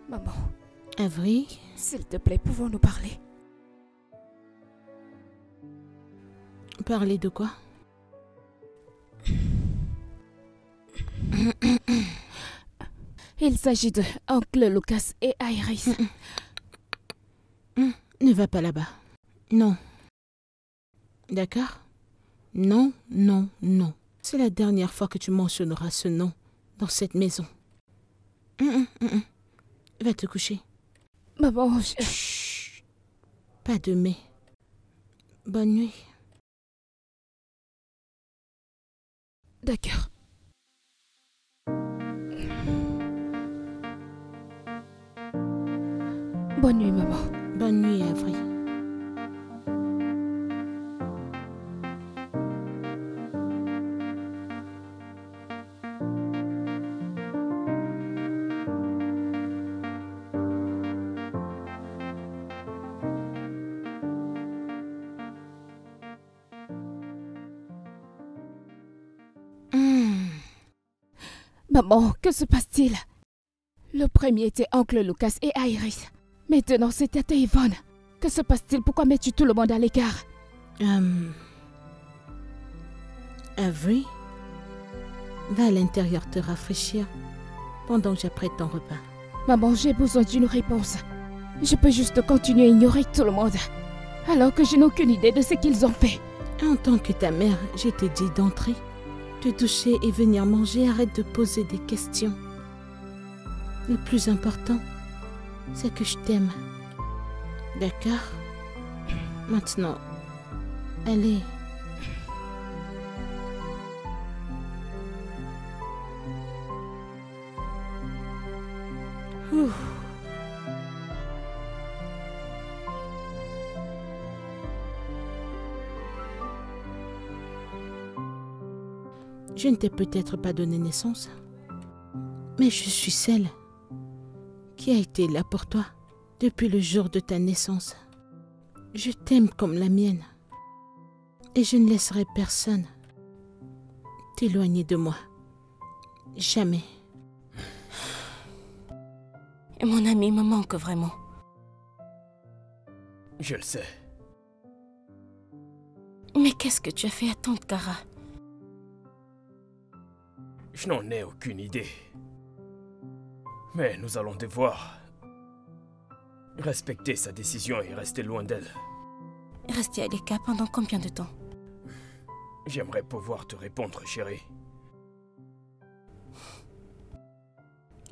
Speaker 3: Maman,
Speaker 2: Avril,
Speaker 3: s'il te plaît, pouvons-nous parler?
Speaker 2: parler de quoi?
Speaker 3: Il s'agit de Oncle Lucas et Iris.
Speaker 2: Ne va pas là-bas. Non. D'accord? Non. C'est la dernière fois que tu mentionneras ce nom dans cette maison. Va te coucher.
Speaker 3: Maman,
Speaker 2: Chut. Pas de mais. Bonne nuit.
Speaker 3: D'accord. Bonne nuit, maman.
Speaker 5: Bonne nuit, Avery.
Speaker 3: Maman, que se passe-t-il? Le premier était oncle Lucas et Iris. Maintenant, c'est tata Yvonne. Que se passe-t-il? Pourquoi mets-tu tout le monde à l'écart?
Speaker 5: Avery, va à l'intérieur te rafraîchir pendant que j'apprête ton repas.
Speaker 3: Maman, j'ai besoin d'une réponse. Je peux juste continuer à ignorer tout le monde, alors que je n'ai aucune idée de ce qu'ils ont fait.
Speaker 5: En tant que ta mère, je t'ai dit d'entrer, te doucher et venir manger. Arrête de poser des questions. Le plus important, c'est que je t'aime. D'accord? Maintenant, allez. Ouh. Je ne t'ai peut-être pas donné naissance, mais je suis celle qui a été là pour toi depuis le jour de ta naissance. Je t'aime comme la mienne et je ne laisserai personne t'éloigner de moi. Jamais.
Speaker 4: Et mon ami me manque vraiment.
Speaker 1: Je le sais.
Speaker 4: Mais qu'est-ce que tu as fait à tante Cara?
Speaker 1: Je n'en ai aucune idée. Mais nous allons devoir respecter sa décision et rester loin d'elle.
Speaker 4: Rester à l'écart pendant combien de temps?
Speaker 1: J'aimerais pouvoir te répondre, chérie.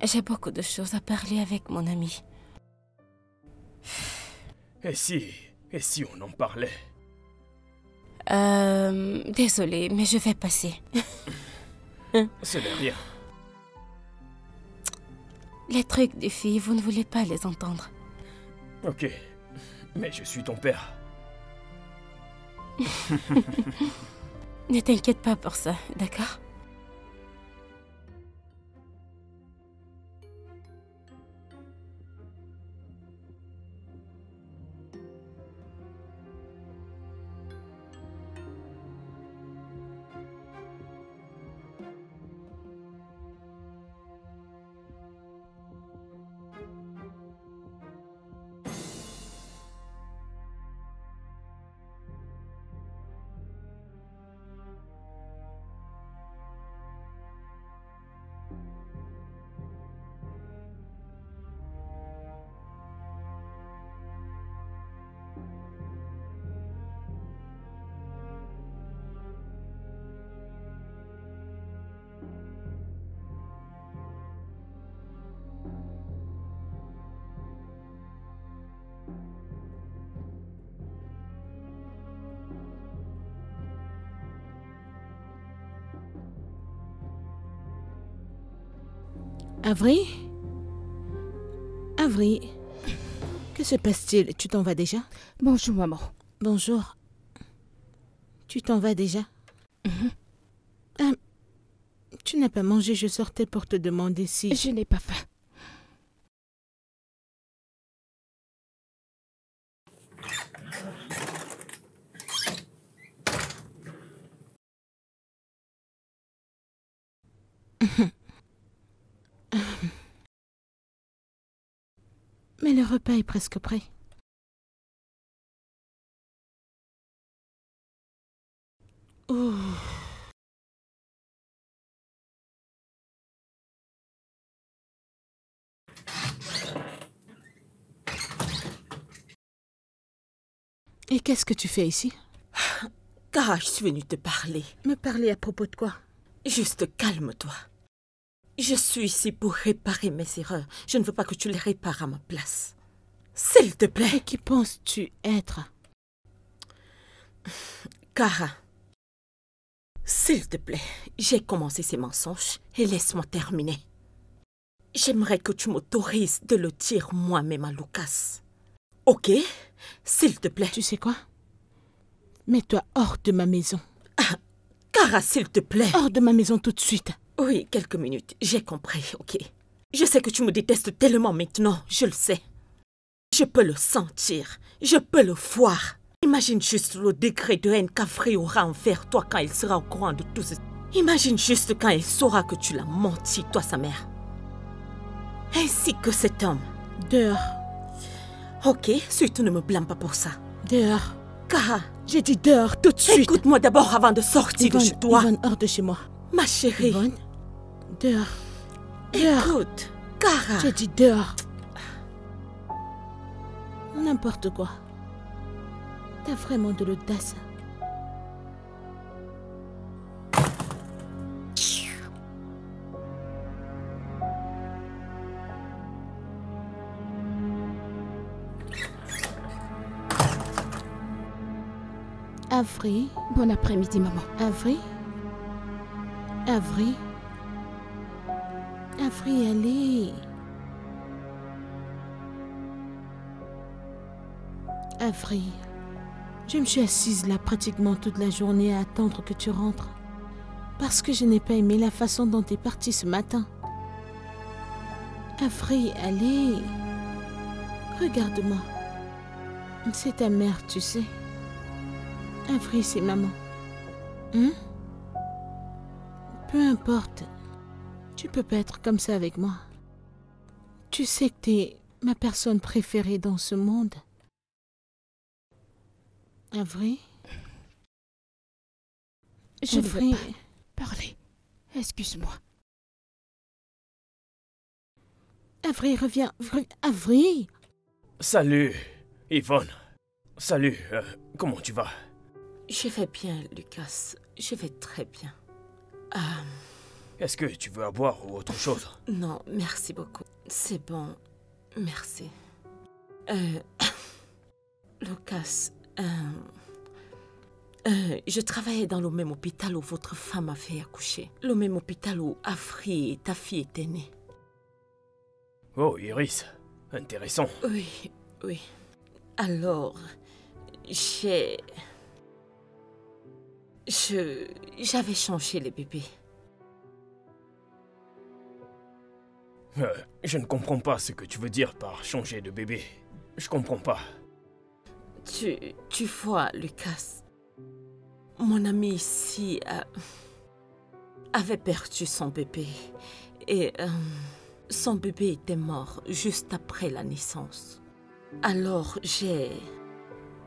Speaker 4: J'ai beaucoup de choses à parler avec mon ami.
Speaker 1: Et si on en parlait?
Speaker 4: Désolée, mais je vais passer.
Speaker 1: Ce n'est rien.
Speaker 4: Les trucs des filles, vous ne voulez pas les entendre.
Speaker 1: Ok, mais je suis ton père.
Speaker 4: Ne t'inquiète pas pour ça, d'accord?
Speaker 5: Avery? Avery? Que se passe-t-il? Tu t'en vas déjà?
Speaker 3: Bonjour, maman.
Speaker 5: Bonjour. Tu t'en vas déjà? Tu n'as pas mangé, je sortais pour te demander si...
Speaker 3: Je n'ai pas faim.
Speaker 5: Mais le repas est presque prêt. Oh. Et qu'est-ce que tu fais ici?
Speaker 7: Cara, je suis venue te parler.
Speaker 5: Me parler à propos de quoi?
Speaker 7: Juste calme-toi. Je suis ici pour réparer mes erreurs. Je ne veux pas que tu les répares à ma place. S'il te plaît.
Speaker 5: Et qui penses-tu être?
Speaker 7: Cara, s'il te plaît, j'ai commencé ces mensonges et laisse-moi terminer. j'aimerais que tu m'autorises de le dire moi-même à Lucas. Ok? S'il te plaît.
Speaker 2: Tu sais quoi? Mets-toi hors de ma maison.
Speaker 7: Kara, s'il te plaît.
Speaker 2: Hors de ma maison tout de suite.
Speaker 7: Oui, quelques minutes. J'ai compris, ok. Je sais que tu me détestes tellement maintenant, je le sais. Je peux le sentir. Je peux le voir. Imagine juste le degré de haine qu'Afri aura envers toi quand il sera au courant de tout ceci. Imagine juste quand il saura que tu l'as menti, toi, sa mère. Ainsi que cet homme.
Speaker 2: Dehors.
Speaker 7: Ok, surtout ne me blâme pas pour ça.
Speaker 2: Dehors.
Speaker 7: Kara,
Speaker 2: J'ai dit dehors tout de suite.
Speaker 7: écoute-moi d'abord avant de sortir de chez toi.
Speaker 2: Yvonne, hors de chez moi.
Speaker 7: Ma chérie.
Speaker 2: Yvonne, dehors. Dehors.
Speaker 7: Écoute, Kara.
Speaker 2: J'ai dit dehors. N'importe quoi. T'as vraiment de l'audace. Avri,
Speaker 3: Bon après-midi, maman.
Speaker 2: Avri, Avri, Avri, allez. Avri, je me suis assise là pratiquement toute la journée à attendre que tu rentres. Parce que je n'ai pas aimé la façon dont tu es parti ce matin. Avri, allez. Regarde-moi. C'est ta mère, tu sais. Avri, c'est maman. Hein? Peu importe. Tu peux pas être comme ça avec moi. Tu sais que t'es ma personne préférée dans ce monde. Avri?
Speaker 3: Je ne veux
Speaker 2: Avri,
Speaker 3: pas parler. Excuse-moi.
Speaker 2: Avri, reviens. Avri!
Speaker 1: Salut, Yvonne. Salut, comment tu vas?
Speaker 7: Je vais bien, Lucas. Je vais très bien.
Speaker 1: Est-ce que tu veux à boire ou autre chose?
Speaker 7: Non, merci beaucoup. C'est bon. Merci. Lucas, je travaillais dans le même hôpital où votre femme a fait accoucher. Le même hôpital où Afri et ta fille étaient nées.
Speaker 1: Oh, Iris, intéressant.
Speaker 7: Oui, oui. Alors, j'avais changé les bébés.
Speaker 1: Je ne comprends pas ce que tu veux dire par changer de bébé. Je comprends pas.
Speaker 7: Tu vois, Lucas, mon ami ici avait perdu son bébé. Et son bébé était mort juste après la naissance. Alors j'ai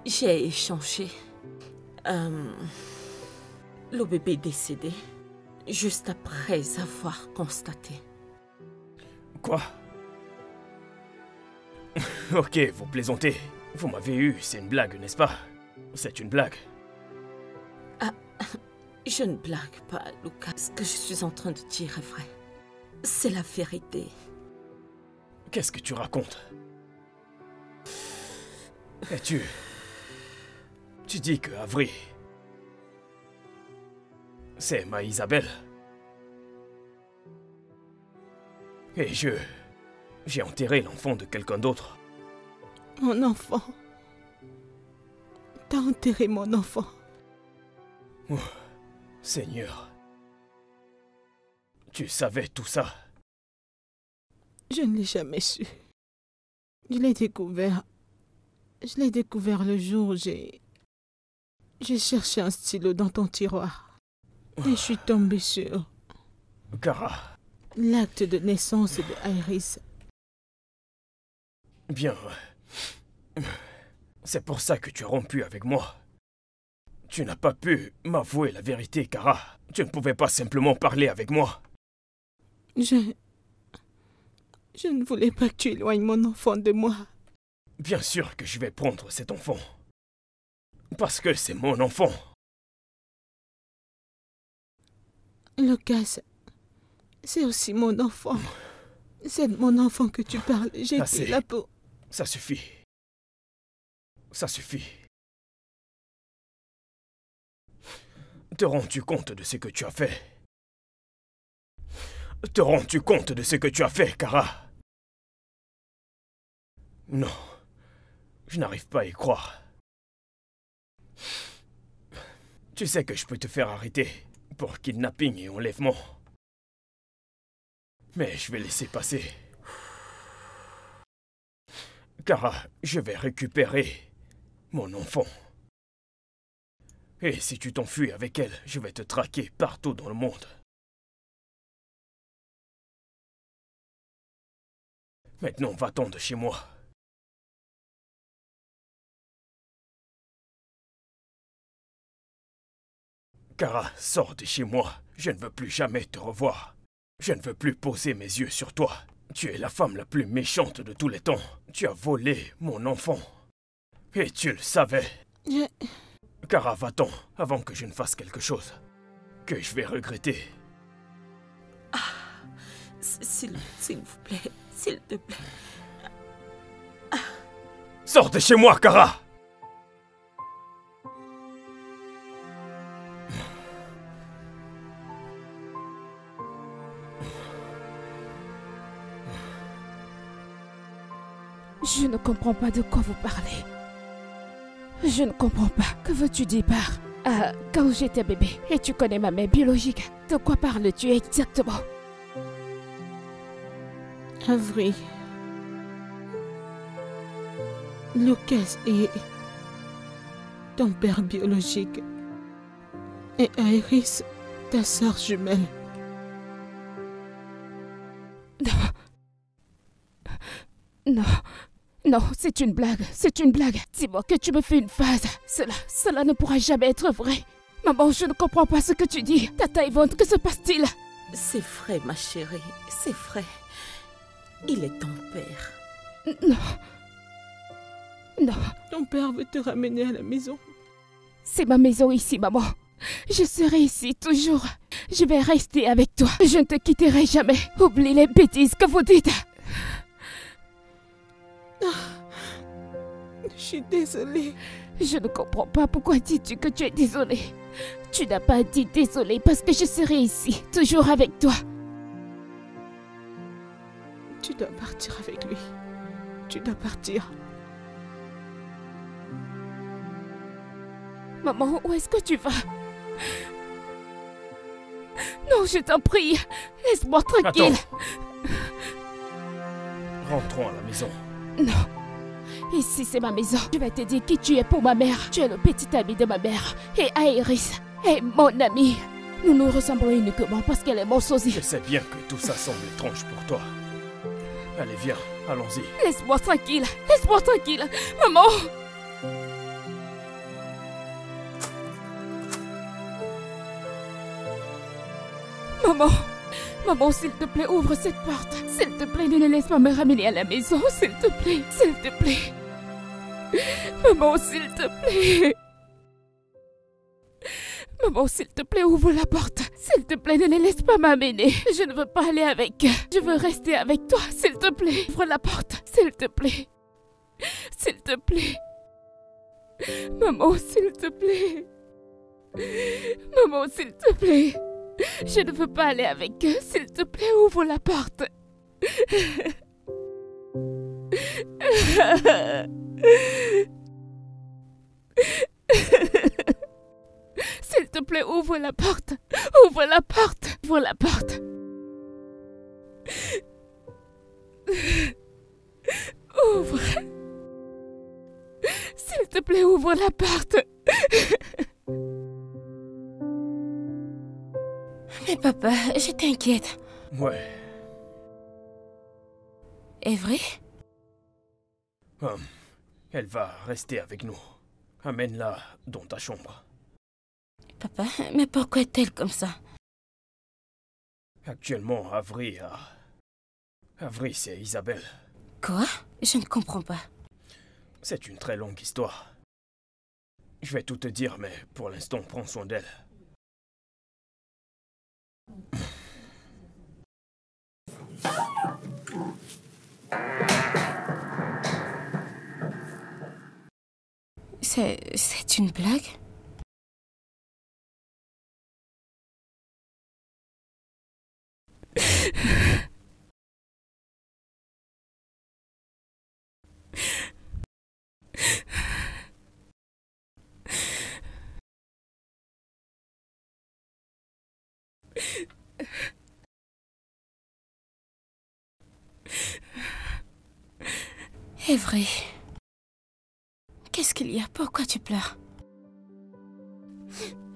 Speaker 7: échangé. Le bébé est décédé juste après avoir constaté.
Speaker 1: Quoi? Ok, vous plaisantez. Vous m'avez eu, c'est une blague, n'est-ce pas? C'est une blague.
Speaker 7: Je ne blague pas, Lucas. Ce que je suis en train de dire est vrai. C'est la vérité.
Speaker 1: Qu'est-ce que tu racontes? Et tu dis que Avri, c'est ma Isabelle. Et j'ai enterré l'enfant de quelqu'un d'autre.
Speaker 2: Mon enfant. T'as enterré mon enfant.
Speaker 1: Oh, Seigneur. Tu savais tout ça?
Speaker 2: Je ne l'ai jamais su. Je l'ai découvert. Je l'ai découvert le jour où j'ai cherché un stylo dans ton tiroir. Et je suis tombée sur
Speaker 1: Kara.
Speaker 2: l'acte de naissance de Iris.
Speaker 1: Bien. C'est pour ça que tu as rompu avec moi. Tu n'as pas pu m'avouer la vérité, Kara. Tu ne pouvais pas simplement parler avec moi.
Speaker 2: Je ne voulais pas que tu éloignes mon enfant de moi.
Speaker 1: Bien sûr que je vais prendre cet enfant. Parce que c'est mon enfant.
Speaker 2: Lucas, c'est aussi mon enfant. C'est de mon enfant que tu parles. J'ai été là pour...
Speaker 1: Ça suffit. Ça suffit. Te rends-tu compte de ce que tu as fait? Te rends-tu compte de ce que tu as fait, Kara? Non, je n'arrive pas à y croire. Tu sais que je peux te faire arrêter pour kidnapping et enlèvement. Mais je vais laisser passer. Kara, je vais récupérer mon enfant. Et si tu t'enfuis avec elle, je vais te traquer partout dans le monde. Maintenant, va-t'en de chez moi. Kara, sors de chez moi. Je ne veux plus jamais te revoir. Je ne veux plus poser mes yeux sur toi. Tu es la femme la plus méchante de tous les temps. Tu as volé mon enfant. Et tu le savais. Kara, va-t'en avant que je ne fasse quelque chose que je vais regretter.
Speaker 7: S'il vous plaît, s'il te plaît.
Speaker 1: Sors de chez moi, Kara!
Speaker 3: Je ne comprends pas de quoi vous parlez. Je ne comprends pas. Que veux-tu dire par... quand j'étais bébé et tu connais ma mère biologique, de quoi parles-tu exactement?
Speaker 2: Avery. Lucas est ton père biologique. Et Iris, ta sœur jumelle.
Speaker 3: Non. Non, c'est une blague, c'est une blague. Dis-moi que tu me fais une phase. Cela ne pourra jamais être vrai. Maman, je ne comprends pas ce que tu dis. Tata Yvonne, que se passe-t-il?
Speaker 7: C'est vrai, ma chérie, c'est vrai. Il est ton père.
Speaker 3: Non. Non.
Speaker 2: Ton père veut te ramener à la maison.
Speaker 3: C'est ma maison ici, maman. Je serai ici toujours. Je vais rester avec toi. Je ne te quitterai jamais. Oublie les bêtises que vous dites.
Speaker 2: Je suis désolée.
Speaker 3: Je ne comprends pas pourquoi dis-tu que tu es désolée. Tu n'as pas dit désolée parce que je serai ici, toujours avec toi.
Speaker 2: Tu dois partir avec lui. Tu dois partir.
Speaker 3: Maman, où est-ce que tu vas? Non, je t'en prie. Laisse-moi tranquille.
Speaker 1: Attends. Rentrons à la maison.
Speaker 3: Non. Ici, c'est ma maison. Je vais te dire qui tu es pour ma mère. Tu es le petit ami de ma mère. Et Iris est mon amie. Nous nous ressemblons uniquement parce qu'elle est mon sosie.
Speaker 1: Je sais bien que tout ça semble étrange pour toi. Allez, viens, allons-y.
Speaker 3: Laisse-moi tranquille. Laisse-moi tranquille. Maman. Maman. Maman, s'il te plaît, ouvre cette porte. S'il te plaît, ne laisse pas me ramener à la maison. S'il te plaît. S'il te plaît. Maman, s'il te plaît. Maman, s'il te plaît, ouvre la porte. S'il te plaît, ne les laisse pas m'amener. Je ne veux pas aller avec eux. Je veux rester avec toi. S'il te plaît, ouvre la porte. S'il te plaît. S'il te plaît. Maman, s'il te plaît. Maman, s'il te plaît. Je ne veux pas aller avec eux. S'il te plaît, ouvre la porte. S'il te plaît, ouvre la porte. Ouvre la porte. Ouvre la porte. Ouvre. S'il te plaît, ouvre la porte.
Speaker 4: Mais papa, je t'inquiète.
Speaker 1: Ouais.
Speaker 4: Est vrai?
Speaker 1: Elle va rester avec nous. Amène-la dans ta chambre.
Speaker 4: Papa, mais pourquoi est-elle comme ça?
Speaker 1: Actuellement, Avery, c'est Isabelle.
Speaker 4: Quoi? Je ne comprends pas.
Speaker 1: C'est une très longue histoire. Je vais tout te dire, mais pour l'instant, prends soin d'elle.
Speaker 4: C'est une blague? Avery, qu'est-ce qu'il y a? Pourquoi tu pleures?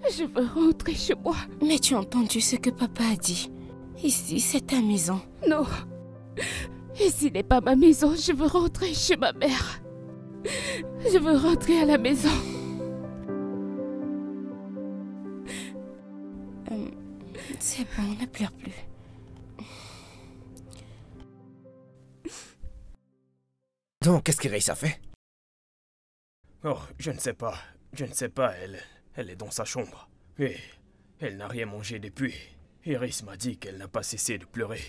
Speaker 3: Je veux rentrer chez moi.
Speaker 4: Mais tu as entendu ce que papa a dit. Ici, c'est ta maison.
Speaker 3: Non. Ici n'est pas ma maison. Je veux rentrer chez ma mère. Je veux rentrer à la maison.
Speaker 4: C'est bon, ne pleure plus.
Speaker 6: Donc, qu'est-ce qu'Iris a fait?
Speaker 1: Oh, je ne sais pas. Je ne sais pas, elle est dans sa chambre. Et elle n'a rien mangé depuis. Iris m'a dit qu'elle n'a pas cessé de pleurer.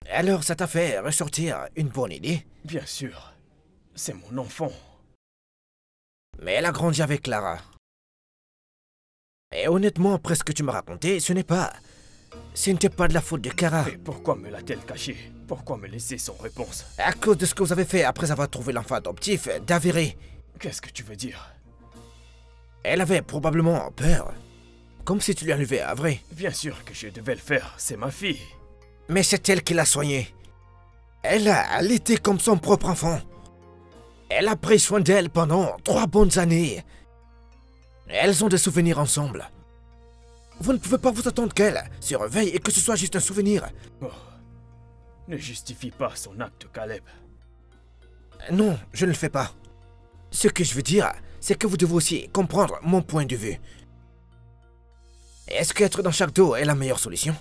Speaker 6: Alors, ça t'a fait ressortir une bonne idée?
Speaker 1: Bien sûr. C'est mon enfant.
Speaker 6: Mais elle a grandi avec Clara. Et honnêtement, après ce que tu m'as raconté, ce n'était pas de la faute de Kara.
Speaker 1: Et pourquoi me l'a-t-elle caché? Pourquoi me laisser sans réponse?
Speaker 6: À cause de ce que vous avez fait après avoir trouvé l'enfant adoptif d'Avery.
Speaker 1: Qu'est-ce que tu veux dire?
Speaker 6: Elle avait probablement peur. Comme si tu lui enlevais Avery.
Speaker 1: Bien sûr que je devais le faire, c'est ma fille.
Speaker 6: Mais c'est elle qui l'a soignée. Elle était comme son propre enfant. Elle a pris soin d'elle pendant 3 bonnes années. Elles ont des souvenirs ensemble. Vous ne pouvez pas vous attendre qu'elle se réveille et que ce soit juste un souvenir.
Speaker 1: Oh, ne justifie pas son acte, Caleb.
Speaker 6: Non, je ne le fais pas. Ce que je veux dire, c'est que vous devez aussi comprendre mon point de vue. Est-ce qu'être dans chaque dos est la meilleure solution?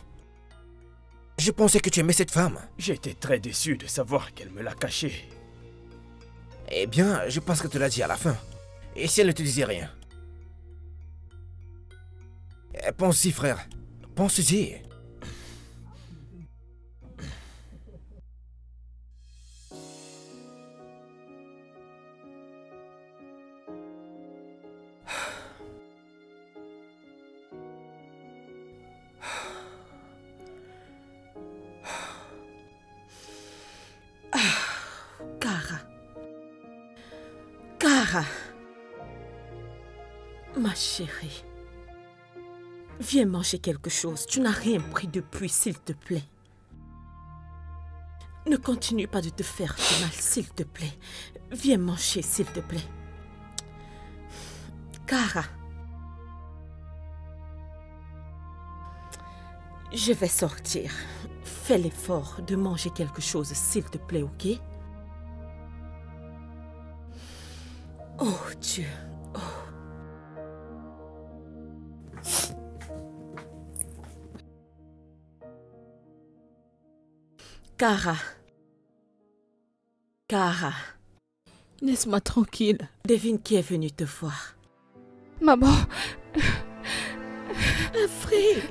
Speaker 6: Je pensais que tu aimais cette femme.
Speaker 1: J'étais très déçu de savoir qu'elle me l'a caché.
Speaker 6: Eh bien, je pense qu'elle te l'a dit à la fin. Et si elle ne te disait rien? Pense-y, frère. Pense-y.
Speaker 7: Kara. Ma chérie. Viens manger quelque chose. Tu n'as rien pris depuis, s'il te plaît. Ne continue pas de te faire du mal, s'il te plaît. Viens manger, s'il te plaît. Kara. Je vais sortir. Fais l'effort de manger quelque chose, s'il te plaît, ok? Oh Dieu. Oh. Kara. Kara.
Speaker 2: Laisse-moi tranquille.
Speaker 7: Devine qui est venu te voir.
Speaker 3: Maman.
Speaker 2: Avery.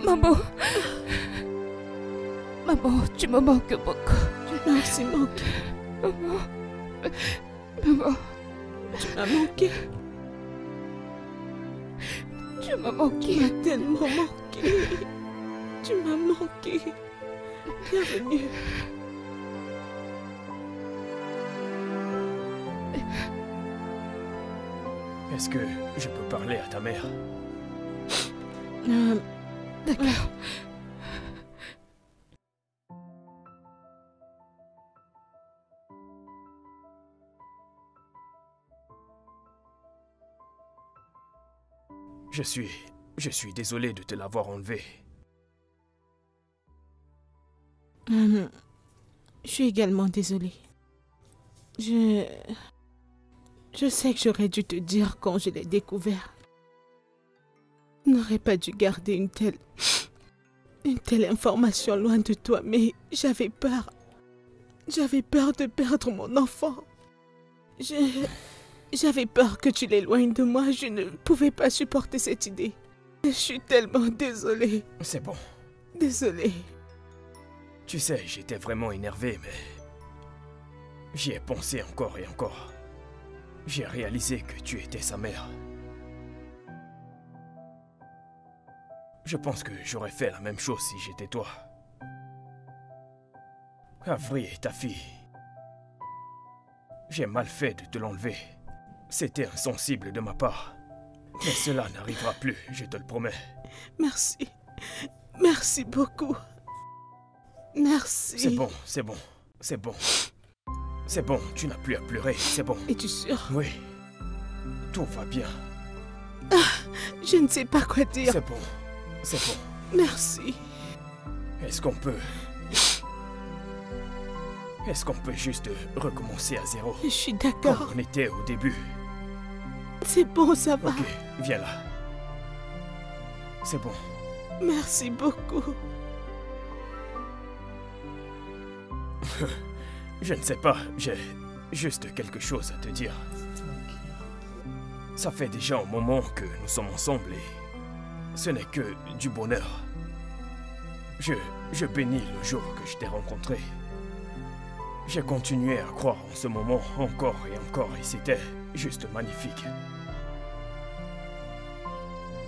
Speaker 3: Maman. Maman, tu me manques beaucoup.
Speaker 2: Tu m'as aussi manqué.
Speaker 3: Maman. Maman.
Speaker 2: Tu m'as manqué.
Speaker 3: Tu m'as manqué.
Speaker 2: Tu m'as tellement manqué. Tu m'as manqué. Bienvenue.
Speaker 1: Est-ce que je peux parler à ta mère?
Speaker 3: D'accord.
Speaker 1: Je suis désolé de te l'avoir enlevé.
Speaker 2: Je suis également désolée. Je sais que j'aurais dû te dire quand je l'ai découvert. Je n'aurais pas dû garder une telle information loin de toi, mais j'avais peur. J'avais peur de perdre mon enfant. J'avais peur que tu l'éloignes de moi. Je ne pouvais pas supporter cette idée. Je suis tellement désolée.
Speaker 1: C'est bon.
Speaker 2: Désolée.
Speaker 1: Tu sais, j'étais vraiment énervé, mais j'y ai pensé encore et encore. J'ai réalisé que tu étais sa mère. Je pense que j'aurais fait la même chose si j'étais toi. Avery est ta fille. J'ai mal fait de te l'enlever. C'était insensible de ma part. Mais cela n'arrivera plus, je te le promets.
Speaker 2: Merci. Merci beaucoup. Merci.
Speaker 1: C'est bon, c'est bon, c'est bon. C'est bon, tu n'as plus à pleurer, c'est bon.
Speaker 2: Es-tu sûr?
Speaker 1: Oui, tout va bien.
Speaker 2: Je ne sais pas quoi dire.
Speaker 1: C'est bon, c'est bon.
Speaker 2: Merci.
Speaker 1: Est-ce qu'on peut juste recommencer à zéro?
Speaker 2: Je suis
Speaker 1: Comme
Speaker 2: d'accord.
Speaker 1: on était au début.
Speaker 2: C'est bon, ça va.
Speaker 1: Ok, viens là. C'est bon.
Speaker 2: Merci beaucoup.
Speaker 1: Je ne sais pas, j'ai juste quelque chose à te dire. Ça fait déjà un moment que nous sommes ensemble et ce n'est que du bonheur. Je bénis le jour que je t'ai rencontré. J'ai continué à croire en ce moment encore et encore et c'était juste magnifique.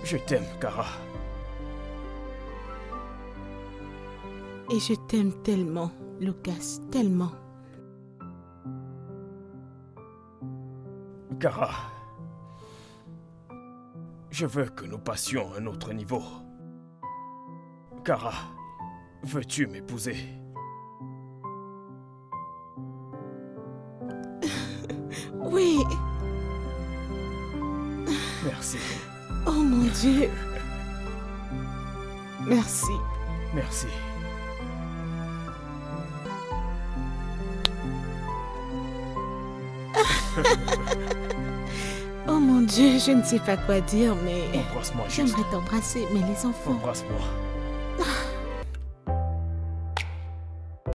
Speaker 1: Je t'aime, Kara.
Speaker 2: Et je t'aime tellement, Lucas, tellement.
Speaker 1: Kara, je veux que nous passions à un autre niveau. Kara, veux-tu m'épouser?
Speaker 2: Oui.
Speaker 1: Merci.
Speaker 2: Oh mon Dieu. Merci.
Speaker 1: Merci.
Speaker 2: Oh mon Dieu, je ne sais pas quoi dire, mais
Speaker 1: Embrasse-moi juste.
Speaker 2: j'aimerais t'embrasser, mais les enfants...
Speaker 1: Embrasse-moi.